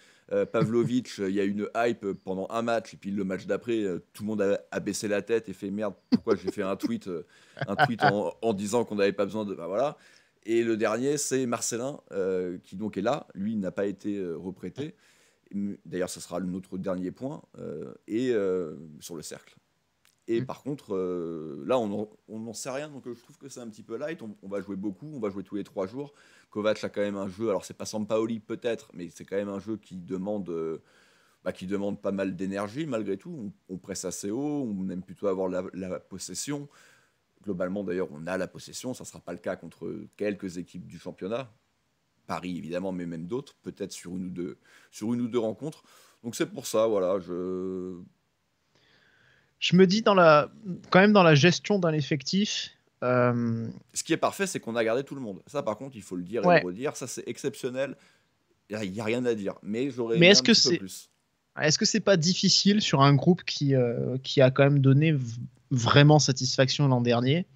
[SPEAKER 5] Pavlovic, il y a une hype pendant un match, et puis le match d'après, tout le monde a baissé la tête et fait merde, pourquoi j'ai fait un tweet en disant qu'on n'avait pas besoin de. Voilà. Et le dernier, c'est Marcelin, qui donc est là. Lui, il n'a pas été reprêté. D'ailleurs, ce sera notre dernier point, sur le cercle. Et par contre, là, on n'en sait rien, donc je trouve que c'est un petit peu light. On va jouer beaucoup, on va jouer tous les 3 jours. Kovac a quand même un jeu, alors c'est pas Sampaoli peut-être, mais c'est quand même un jeu qui demande pas mal d'énergie malgré tout. On presse assez haut, on aime plutôt avoir la possession. Globalement, d'ailleurs, on a la possession, ça ne sera pas le cas contre quelques équipes du championnat. Paris, évidemment, mais même d'autres, peut-être sur une ou deux rencontres. Donc c'est pour ça, voilà,
[SPEAKER 6] Je me dis, quand même dans la gestion d'un effectif...
[SPEAKER 5] Ce qui est parfait, c'est qu'on a gardé tout le monde. Ça, par contre, il faut le dire et le redire. Ça, c'est exceptionnel. Il n'y a rien à dire. Mais j'aurais aimé un petit peu plus.
[SPEAKER 6] Est-ce que c'est pas difficile sur un groupe qui a quand même donné vraiment satisfaction l'an dernier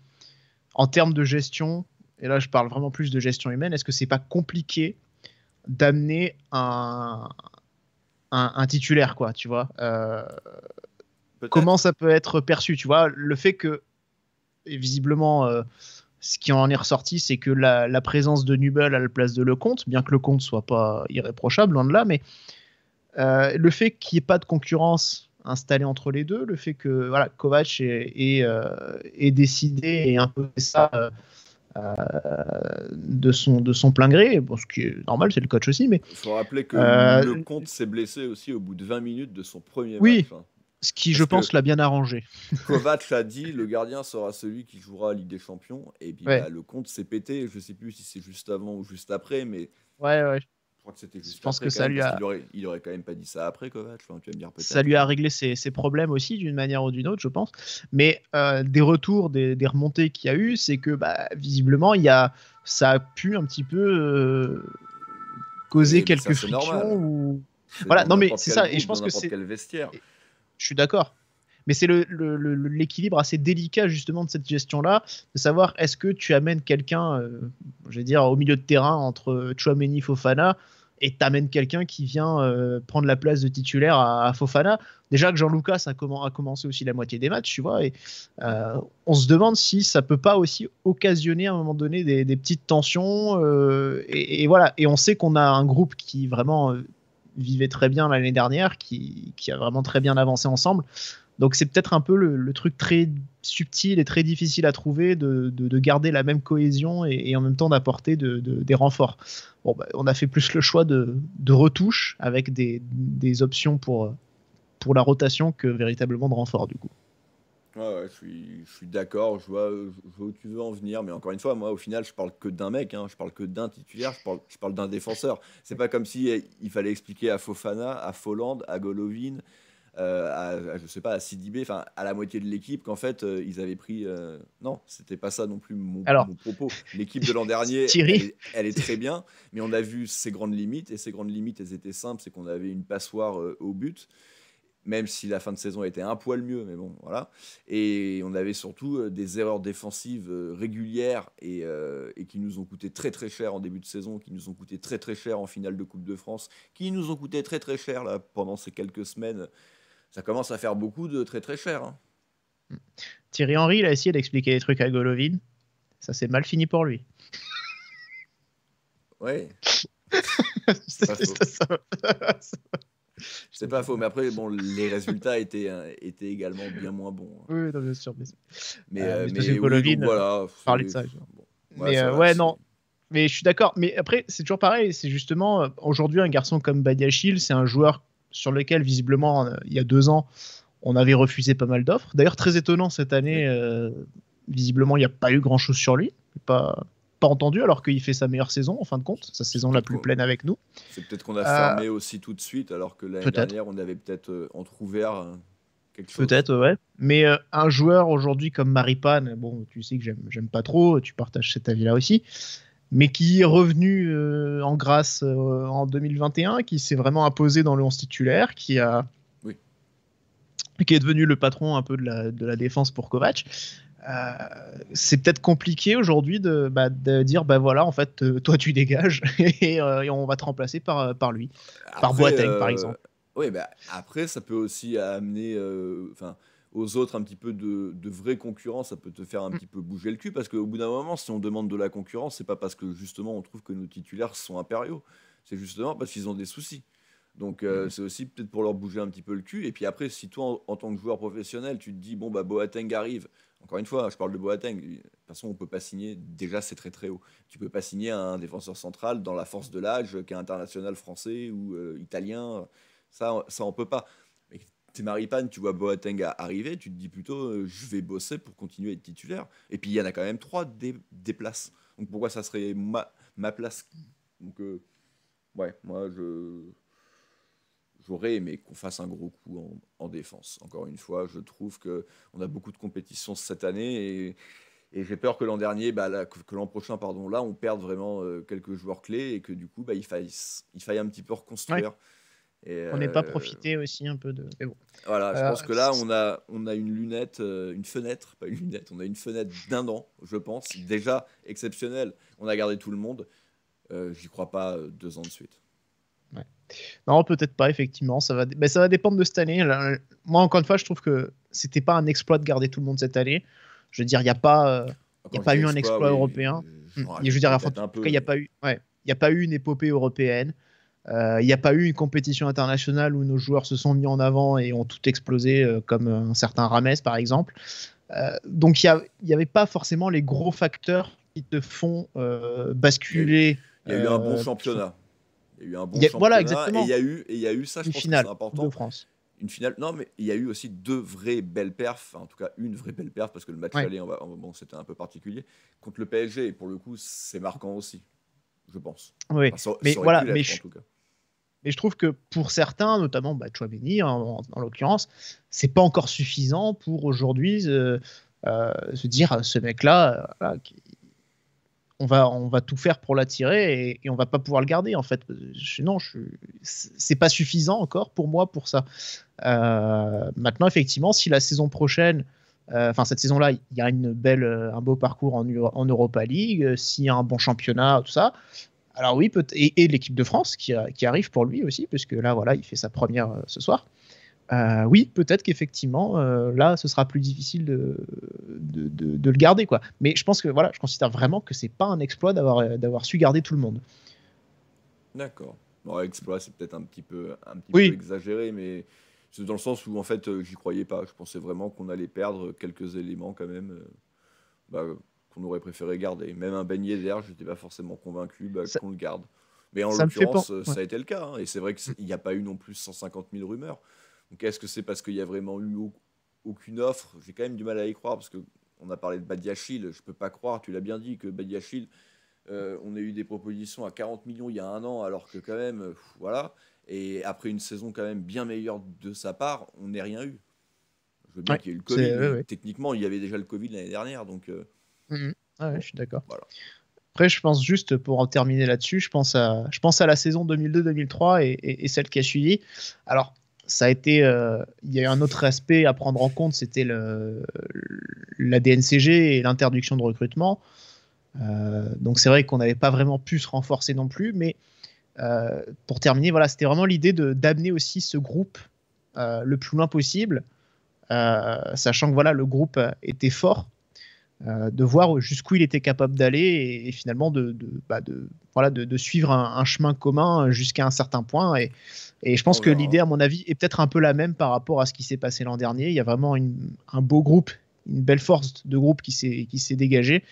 [SPEAKER 6] en termes de gestion, et là je parle vraiment plus de gestion humaine, est-ce que c'est pas compliqué d'amener un titulaire, quoi, tu vois, comment ça peut être perçu, tu vois, le fait que visiblement ce qui en est ressorti, c'est que la présence de Nubel à la place de Lecomte, bien que Lecomte soit pas irréprochable, loin de là, mais le fait qu'il n'y ait pas de concurrence installée entre les deux, le fait que Kovac ait décidé et imposé ça de son plein gré. Bon, ce qui est normal, c'est le coach aussi. Mais
[SPEAKER 5] il faut rappeler que Lecomte s'est blessé aussi au bout de 20 minutes de son premier match. Hein.
[SPEAKER 6] Ce qui, je pense, l'a bien arrangé.
[SPEAKER 5] Kovac a dit, le gardien sera celui qui jouera à Ligue des Champions. Et puis Lecomte s'est pété. Je ne sais plus si c'est juste avant ou juste après, mais...
[SPEAKER 6] Ouais.
[SPEAKER 5] Je crois que c'était juste
[SPEAKER 6] je pense
[SPEAKER 5] après,
[SPEAKER 6] que ça lui a...
[SPEAKER 5] Il aurait quand même pas dit ça après, Kovac. Enfin, tu vas me dire peut-être.
[SPEAKER 6] Ça lui a réglé ses problèmes aussi, d'une manière ou d'une autre, je pense. Mais des retours, des remontées qu'il y a eu, c'est que visiblement, ça a pu un petit peu causer quelques frictions. Ou... Voilà, non mais c'est ça. Et je pense que c'est...
[SPEAKER 5] Quel vestiaire.
[SPEAKER 6] Je suis d'accord. Mais c'est l'équilibre assez délicat justement de cette gestion-là, de savoir est-ce que tu amènes quelqu'un, je vais dire, au milieu de terrain entre Tchouaméni, Fofana, et t'amènes quelqu'un qui vient prendre la place de titulaire à Fofana. Déjà que Jean-Lucas a commencé aussi la moitié des matchs, tu vois, et on se demande si ça peut pas aussi occasionner à un moment donné des petites tensions, et voilà. Et on sait qu'on a un groupe qui vraiment vivait très bien l'année dernière, qui a vraiment très bien avancé ensemble. Donc c'est peut-être un peu le truc très subtil et très difficile à trouver de garder la même cohésion et en même temps d'apporter des renforts. Bon, on a fait plus le choix de retouches avec des options pour la rotation que véritablement de renforts du coup.
[SPEAKER 5] Ouais, je suis d'accord, je vois où tu veux en venir, mais encore une fois, moi au final je parle que d'un mec, hein, je parle que d'un titulaire, je parle d'un défenseur. C'est pas comme si il fallait expliquer à Fofana, à Folland, à Golovin, je sais pas, à Sidibé, enfin à la moitié de l'équipe qu'en fait ils avaient pris. Non, c'était pas ça non plus mon propos. L'équipe de l'an dernier, elle est très bien, mais on a vu ses grandes limites, et ces grandes limites, elles étaient simples, c'est qu'on avait une passoire au but. Même si la fin de saison était un poil mieux, mais bon, voilà. Et on avait surtout des erreurs défensives régulières et qui nous ont coûté très très cher en début de saison, qui nous ont coûté très très cher en finale de Coupe de France, qui nous ont coûté très très cher là, pendant ces quelques semaines. Ça commence à faire beaucoup de très très cher. Hein.
[SPEAKER 6] Thierry Henry, il a essayé d'expliquer les trucs à Golovin. Ça s'est mal fini pour lui.
[SPEAKER 5] Ouais. C'est pas faux, mais après, bon, les résultats étaient également bien moins bons. Hein.
[SPEAKER 6] Oui, non, bien sûr.
[SPEAKER 5] Mais
[SPEAKER 6] Golovin,
[SPEAKER 5] donc, voilà,
[SPEAKER 6] parler de ça.
[SPEAKER 5] Bon,
[SPEAKER 6] mais non. Mais je suis d'accord. Mais après, c'est toujours pareil. C'est justement, aujourd'hui, un garçon comme Badiachil, c'est un joueur sur lequel, visiblement, il y a 2 ans, on avait refusé pas mal d'offres. D'ailleurs, très étonnant cette année, visiblement, il n'y a pas eu grand-chose sur lui. Pas entendu, alors qu'il fait sa meilleure saison en fin de compte, sa saison la plus pleine avec nous.
[SPEAKER 5] C'est peut-être qu'on a fermé aussi tout de suite, alors que l'année dernière on avait peut-être entrouvert quelque chose.
[SPEAKER 6] Peut-être, ouais. Mais un joueur aujourd'hui comme Maripane, bon, tu sais que j'aime pas trop, tu partages cet avis-là aussi, mais qui est revenu en grâce en 2021, qui s'est vraiment imposé dans le 11 titulaire, qui est devenu le patron un peu de la défense pour Kovac. C'est peut-être compliqué aujourd'hui de dire voilà, en fait toi tu dégages et on va te remplacer par lui, par Boateng par exemple.
[SPEAKER 5] Oui, après ça peut aussi amener aux autres un petit peu de vraie concurrence, ça peut te faire un petit peu bouger le cul, parce qu'au bout d'un moment, si on demande de la concurrence, c'est pas parce que justement on trouve que nos titulaires sont impériaux, c'est justement parce qu'ils ont des soucis. Donc c'est aussi peut-être pour leur bouger un petit peu le cul. Et puis après, si toi en tant que joueur professionnel, tu te dis bon Boateng arrive. Encore une fois, je parle de Boateng. De toute façon, on peut pas signer. Déjà, c'est très très haut. Tu peux pas signer un défenseur central dans la force de l'âge qui est international français ou italien. Ça on peut pas. Mais t'es Maripane, tu vois Boateng arriver, tu te dis plutôt je vais bosser pour continuer à être titulaire. Et puis il y en a quand même 3 des places. Donc pourquoi ça serait ma place? Donc ouais, moi j'aurais aimé qu'on fasse un gros coup en défense. Encore une fois, je trouve qu'on a beaucoup de compétitions cette année et j'ai peur que l'an dernier, que l'an prochain, là, on perde vraiment quelques joueurs clés et que du coup, il faille un petit peu reconstruire.
[SPEAKER 6] Ouais. Et, on n'ait pas profité aussi un peu de... Mais bon.
[SPEAKER 5] Voilà, je pense que là, on a une fenêtre, pas une lunette, on a une fenêtre d'1 an, je pense, déjà exceptionnelle. On a gardé tout le monde, j'y crois pas 2 ans de suite.
[SPEAKER 6] Ouais. Non, peut-être pas, effectivement. Ça va dépendre de cette année. Là, moi, encore une fois, je trouve que c'était pas un exploit de garder tout le monde cette année. Je veux dire, il n'y a pas eu un exploit européen. Je veux dire, en tout cas, il n'y a pas eu une épopée européenne. Il n'y a pas eu une compétition internationale où nos joueurs se sont mis en avant et ont tout explosé, comme un certain Rames, par exemple. Donc, il n'y avait pas forcément les gros facteurs qui te font basculer.
[SPEAKER 5] Il y a eu un bon championnat. Il y a eu un bon championnat.
[SPEAKER 6] Voilà, exactement.
[SPEAKER 5] Et il y a eu ça, je
[SPEAKER 6] une
[SPEAKER 5] pense
[SPEAKER 6] finale
[SPEAKER 5] que c'est important.
[SPEAKER 6] de France.
[SPEAKER 5] Une finale. Non, mais il y a eu aussi 2 vraies belles perfs. En tout cas, une vraie belle perf, parce que le match aller, bon, c'était un peu particulier. Contre le PSG, et pour le coup, c'est marquant aussi, je pense.
[SPEAKER 6] Oui,
[SPEAKER 5] Enfin,
[SPEAKER 6] mais
[SPEAKER 5] ça aurait
[SPEAKER 6] voilà,
[SPEAKER 5] pu l'être, en tout cas.
[SPEAKER 6] Mais je trouve que pour certains, notamment Tchouaméni en l'occurrence, c'est pas encore suffisant pour aujourd'hui se dire ce mec-là, on va tout faire pour l'attirer et on va pas pouvoir le garder en fait. C'est pas suffisant encore pour moi pour ça. Maintenant, effectivement, si la saison prochaine, cette saison-là, il y a un beau parcours en Europa League, s'il y a un bon championnat, tout ça. Alors oui, et l'équipe de France qui arrive pour lui aussi, puisque là, voilà, il fait sa première ce soir. Oui, peut-être qu'effectivement, là, ce sera plus difficile de le garder, quoi. Mais je pense que voilà, je considère vraiment que c'est pas un exploit d'avoir su garder tout le monde.
[SPEAKER 5] D'accord. Bon, exploit, c'est peut-être un petit peu exagéré, mais c'est dans le sens où en fait, j'y croyais pas. Je pensais vraiment qu'on allait perdre quelques éléments quand même. Qu'on aurait préféré garder. Même un Ben Yedder, je n'étais pas forcément convaincu qu'on le garde. Mais en l'occurrence, ça a été le cas. Hein. Et c'est vrai qu'il n'y a pas eu non plus 150 000 rumeurs. Donc est-ce que c'est parce qu'il n'y a vraiment eu aucune offre? J'ai quand même du mal à y croire, parce qu'on a parlé de Badiachil. Je ne peux pas croire, tu l'as bien dit, que Badiachil, on a eu des propositions à 40 millions il y a un an, alors que quand même, voilà. Et après une saison quand même bien meilleure de sa part, on n'ait rien eu. Je veux bien qu'il y ait eu le Covid, mais techniquement, il y avait déjà le Covid l'année dernière, donc...
[SPEAKER 6] je suis d'accord. Voilà. Après, je pense juste, pour en terminer là-dessus, je pense à la saison 2002-2003 et celle qui a suivi. Alors, ça a été, il y a eu un autre aspect à prendre en compte, c'était la DNCG et l'interdiction de recrutement. Donc c'est vrai qu'on n'avait pas vraiment pu se renforcer non plus, mais pour terminer, voilà, c'était vraiment l'idée d'amener aussi ce groupe le plus loin possible, sachant que voilà, le groupe était fort. De voir jusqu'où il était capable d'aller et finalement de suivre un chemin commun jusqu'à un certain point. Et je pense que l'idée, à mon avis, est peut-être un peu la même par rapport à ce qui s'est passé l'an dernier. Il y a vraiment un beau groupe, une belle force de groupe qui s'est dégagée.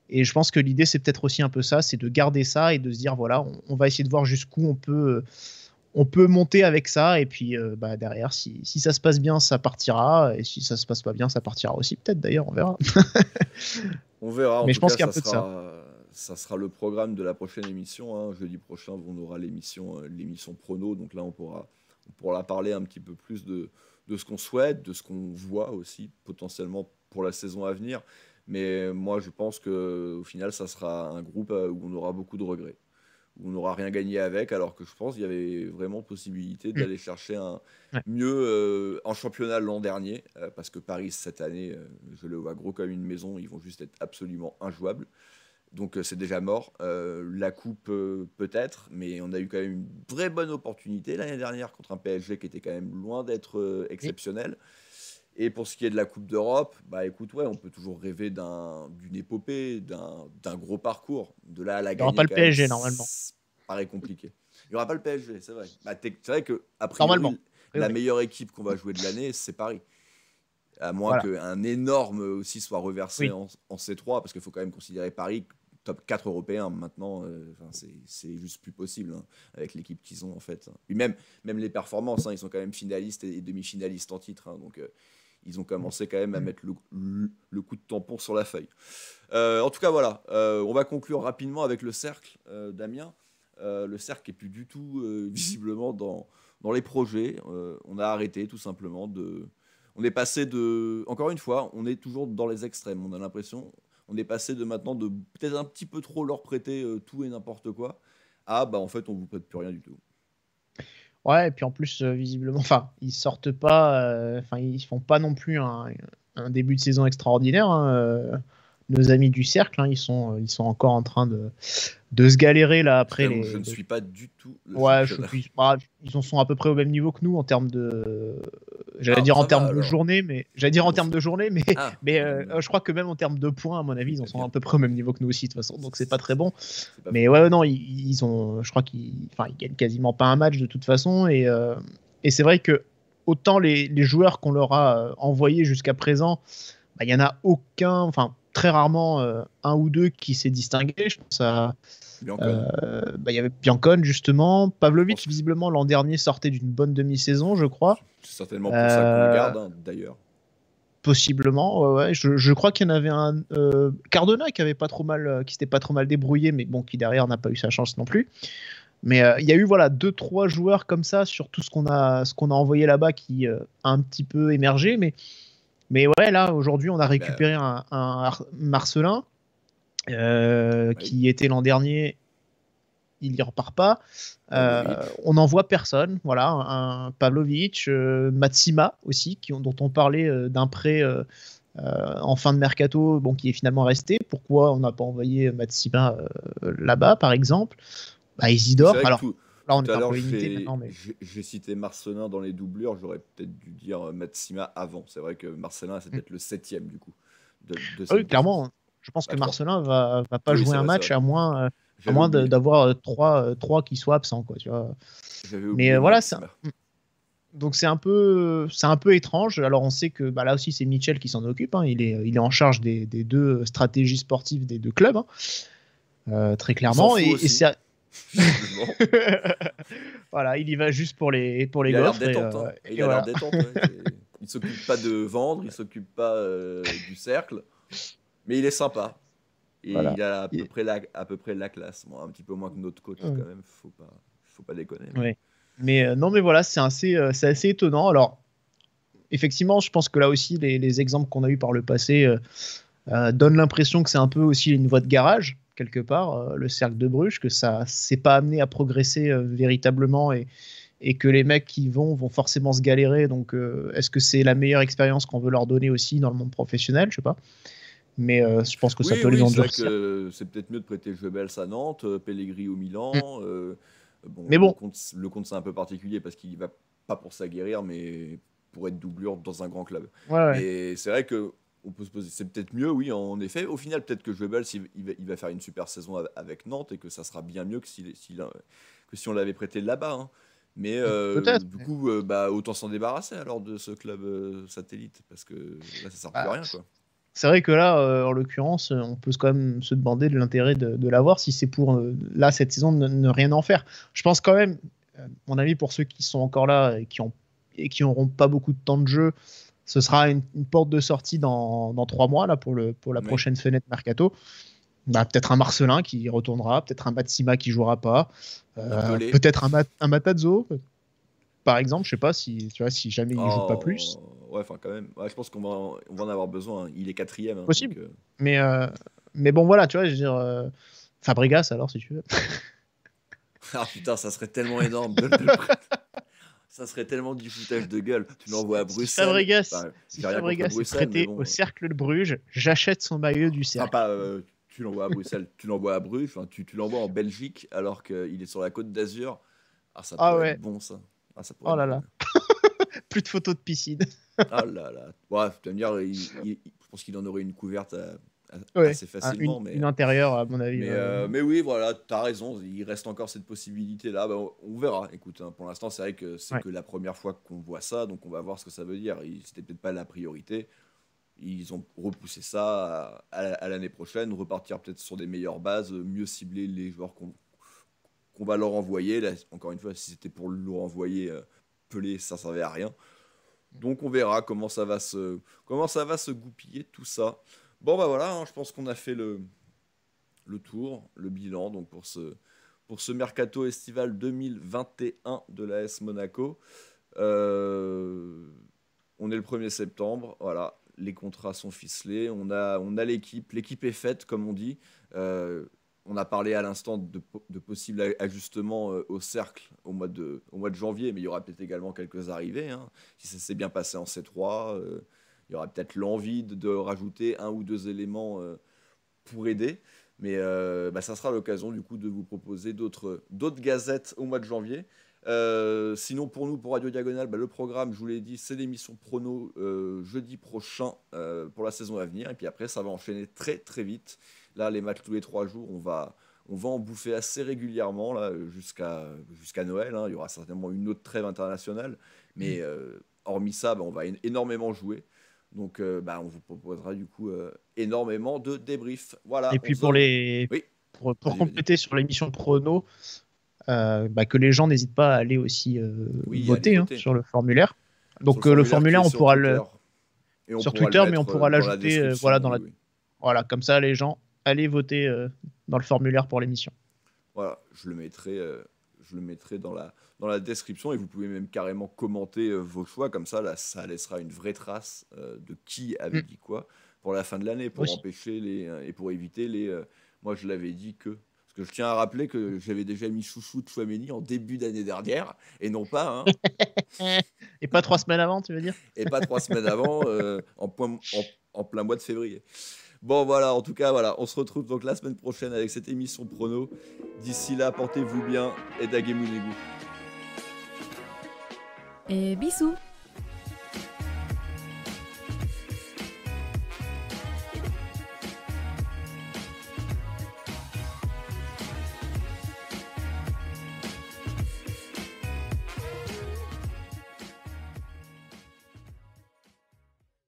[SPEAKER 6] Et je pense que l'idée, c'est peut-être aussi un peu ça, c'est de garder ça et de se dire, voilà, on va essayer de voir jusqu'où on peut monter avec ça, et puis derrière, si ça se passe bien, ça partira, et si ça se passe pas bien, ça partira aussi, peut-être d'ailleurs, on verra.
[SPEAKER 5] On verra.
[SPEAKER 6] Mais je pense qu'il y a un peu de ça.
[SPEAKER 5] Ça sera le programme de la prochaine émission. Hein. Jeudi prochain, on aura l'émission Prono, donc là, on pourra parler un petit peu plus de ce qu'on souhaite, de ce qu'on voit aussi potentiellement pour la saison à venir. Mais moi, je pense qu'au final, ça sera un groupe où on aura beaucoup de regrets, où on n'aura rien gagné avec, alors que je pense qu'il y avait vraiment possibilité d'aller chercher un mieux en championnat l'an dernier, parce que Paris, cette année, je le vois gros comme une maison, ils vont juste être absolument injouables. Donc c'est déjà mort. La coupe peut-être, mais on a eu quand même une vraie bonne opportunité l'année dernière contre un PSG qui était quand même loin d'être exceptionnel. Et pour ce qui est de la Coupe d'Europe, écoute, on peut toujours rêver d'une épopée, d'un gros parcours. De là à la gagner.
[SPEAKER 6] Il n'y aura pas le PSG normalement.
[SPEAKER 5] Ça paraît compliqué. Il n'y aura pas le PSG, c'est vrai. C'est vrai qu'après, la meilleure équipe qu'on va jouer de l'année, c'est Paris. À moins qu'un énorme aussi soit reversé en C3, parce qu'il faut quand même considérer Paris top 4 européen maintenant. C'est juste plus possible avec l'équipe qu'ils ont en fait. Puis même les performances, ils sont quand même finalistes et demi-finalistes en titre. Donc ils ont commencé quand même à mettre le coup de tampon sur la feuille. En tout cas, voilà. On va conclure rapidement avec le cercle, Damien. Le cercle n'est plus du tout visiblement dans les projets. On a arrêté tout simplement on est passé encore une fois, on est toujours dans les extrêmes. On a l'impression, on est passé maintenant de peut-être un petit peu trop leur prêter tout et n'importe quoi à en fait on vous prête plus rien du tout.
[SPEAKER 6] Ouais, et puis en plus visiblement, ils sortent pas, ils font pas non plus un début de saison extraordinaire. Nos amis du cercle, ils sont encore en train de se galérer là après.
[SPEAKER 5] Je ne suis pas du tout.
[SPEAKER 6] Ils en sont à peu près au même niveau que nous en termes de. J'allais dire en termes de journée, mais je crois que même en termes de points, à mon avis, ils en sont à peu près au même niveau que nous aussi de toute façon. Donc c'est pas très bon. Mais non, ils ont. Je crois qu'ils gagnent quasiment pas un match de toute façon, et c'est vrai que autant les joueurs qu'on leur a envoyés jusqu'à présent, il y en a aucun. très rarement un ou deux qui s'est distingué. Je pense à
[SPEAKER 5] Biancone.
[SPEAKER 6] il y avait Biancone justement. Pavlovic,
[SPEAKER 5] Je pense-
[SPEAKER 6] visiblement l'an dernier sortait d'une bonne demi-saison, je crois.
[SPEAKER 5] C'est certainement pour ça qu'on le garde, hein, d'ailleurs.
[SPEAKER 6] Possiblement, ouais. Je crois qu'il y en avait un Cardona qui avait pas trop mal, qui s'était pas trop mal débrouillé, mais bon, qui derrière n'a pas eu sa chance non plus. Mais il y a eu voilà 2-3 joueurs comme ça sur tout ce qu'on a envoyé là-bas qui a un petit peu émergé, mais ouais, là aujourd'hui on a récupéré un Marcelin qui était l'an dernier. Il y repart pas. On n'en voit personne. Voilà, un Pavlovic, Matsima aussi, dont on parlait d'un prêt en fin de mercato, bon, qui est finalement resté. Pourquoi on n'a pas envoyé Matsima là-bas, par exemple? Isidore. Alors là, on est un peu limité maintenant, mais
[SPEAKER 5] j'ai cité Marcelin dans les doublures. J'aurais peut-être dû dire Matsima avant. C'est vrai que Marcelin, c'est peut-être le 7e du coup.
[SPEAKER 6] Oui, clairement. Je pense que Marcelin va pas jouer un match à moins d'avoir trois qui soient absents, quoi, tu vois. Mais voilà, donc c'est un peu étrange. Alors on sait que là aussi c'est Mitchell qui s'en occupe, hein. Il est en charge des deux stratégies sportives des deux clubs, hein. Très clairement. Et c'est voilà, il y va juste pour les gaufres.
[SPEAKER 5] Il a l'air détente. Il s'occupe pas de vendre, il s'occupe pas du cercle, mais il est sympa. Et voilà. Il a à peu près la classe. Bon, un petit peu moins que notre coach quand même, faut pas déconner.
[SPEAKER 6] Ouais. Mais non, mais voilà, c'est assez étonnant. Alors, effectivement, je pense que là aussi, les exemples qu'on a eu par le passé donnent l'impression que c'est un peu aussi une voie de garage, quelque part, le cercle de Bruges, que ça s'est pas amené à progresser véritablement et que les mecs qui vont forcément se galérer. Donc, est-ce que c'est la meilleure expérience qu'on veut leur donner aussi dans le monde professionnel? Je sais pas. Mais je pense que ça peut les endurcir.
[SPEAKER 5] C'est peut-être mieux de prêter Goebbels à Nantes, Pellegrini au Milan.
[SPEAKER 6] Mais bon.
[SPEAKER 5] Le compte c'est un peu particulier parce qu'il va pas pour s'aguerrir, mais pour être doublure dans un grand club.
[SPEAKER 6] Ouais.
[SPEAKER 5] Et c'est vrai que on peut se poser, c'est peut-être mieux, oui, en effet. Au final, peut-être que Goebbels il va faire une super saison avec Nantes et que ça sera bien mieux que si on l'avait prêté là-bas. Hein. Mais du coup, autant s'en débarrasser alors de ce club satellite parce que là, ça sert plus à rien, quoi.
[SPEAKER 6] C'est vrai que là, en l'occurrence, on peut quand même se demander de l'intérêt de l'avoir si c'est pour, là, cette saison, ne rien en faire. Je pense quand même, mon avis, pour ceux qui sont encore là et qui n'auront pas beaucoup de temps de jeu, ce sera une porte de sortie dans 3 mois là, pour la prochaine fenêtre Mercato. Peut-être un Marcelin qui retournera, peut-être un Matsima qui jouera pas, peut-être un Matazzo, par exemple, je sais pas si jamais il joue pas plus.
[SPEAKER 5] Ouais, enfin quand même. Ouais, je pense qu'on va en avoir besoin. Il est 4e. Hein,
[SPEAKER 6] possible.
[SPEAKER 5] Donc,
[SPEAKER 6] mais bon, voilà, tu vois, je veux dire, Fabregas alors, si tu veux.
[SPEAKER 5] Ah putain, ça serait tellement énorme. Ça serait tellement du foutage de gueule. Tu l'envoies à Bruxelles.
[SPEAKER 6] Si Fabregas est prêté au cercle de Bruges, j'achète son maillot du cercle.
[SPEAKER 5] Tu l'envoies à Bruxelles, tu l'envoies à Bruges, tu l'envoies en Belgique alors qu'il est sur la côte d'Azur. Ça pourrait être bon, ça.
[SPEAKER 6] Oh là là. Plus de photos de piscine.
[SPEAKER 5] Ah là là. Ouais, tu vas me dire, je pense qu'il en aurait une couverte assez facilement.
[SPEAKER 6] Une intérieure, à mon avis.
[SPEAKER 5] Mais oui, voilà, tu as raison. Il reste encore cette possibilité-là. On verra. Écoute, pour l'instant, c'est vrai que c'est que la première fois qu'on voit ça, donc on va voir ce que ça veut dire. C'était peut-être pas la priorité. Ils ont repoussé ça à l'année prochaine, repartir peut-être sur des meilleures bases, mieux cibler les joueurs qu'on va leur envoyer. Là, encore une fois, si c'était pour leur envoyer Pelé, ça servait à rien. Donc on verra comment ça va se goupiller tout ça. Bon voilà, hein, je pense qu'on a fait le tour, le bilan donc pour ce mercato estival 2021 de l'AS Monaco. On est le 1er septembre, voilà, les contrats sont ficelés, on a l'équipe est faite comme on dit. On a parlé à l'instant de possibles ajustements au cercle au mois de janvier, mais il y aura peut-être également quelques arrivées. Hein. Si ça s'est bien passé en C3, il y aura peut-être l'envie de rajouter 1 ou 2 éléments pour aider. Mais ça sera l'occasion du coup de vous proposer d'autres gazettes au mois de janvier. Sinon pour nous, pour Radio Diagonale, le programme, je vous l'ai dit, c'est l'émission Prono jeudi prochain pour la saison à venir. Et puis après, ça va enchaîner très très vite. Là, les matchs tous les 3 jours, on va en bouffer assez régulièrement là, jusqu'à Noël. Hein. Il y aura certainement une autre trêve internationale. Mais hormis ça, on va énormément jouer. Donc, on vous proposera du coup énormément de débriefs. Voilà.
[SPEAKER 6] Et puis pour compléter sur l'émission prono, que les gens n'hésitent pas à aller aussi voter sur le formulaire. Donc le formulaire, on pourra le sur Twitter, mais on pourra l'ajouter voilà, comme ça les gens allez voter dans le formulaire pour l'émission.
[SPEAKER 5] Voilà, je le mettrai dans la description et vous pouvez même carrément commenter vos choix, comme ça là, ça laissera une vraie trace de qui avait dit quoi pour la fin de l'année, pour empêcher et pour éviter les moi je l'avais dit que parce que je tiens à rappeler que j'avais déjà mis Chouchou de Chouameni en début d'année dernière et non pas
[SPEAKER 6] et pas 3 semaines avant, tu veux dire?
[SPEAKER 5] Et pas 3 semaines avant en plein mois de février. Bon voilà, en tout cas voilà, on se retrouve donc la semaine prochaine avec cette émission prono. D'ici là, portez-vous bien et dagemunegu.
[SPEAKER 4] Et bisous.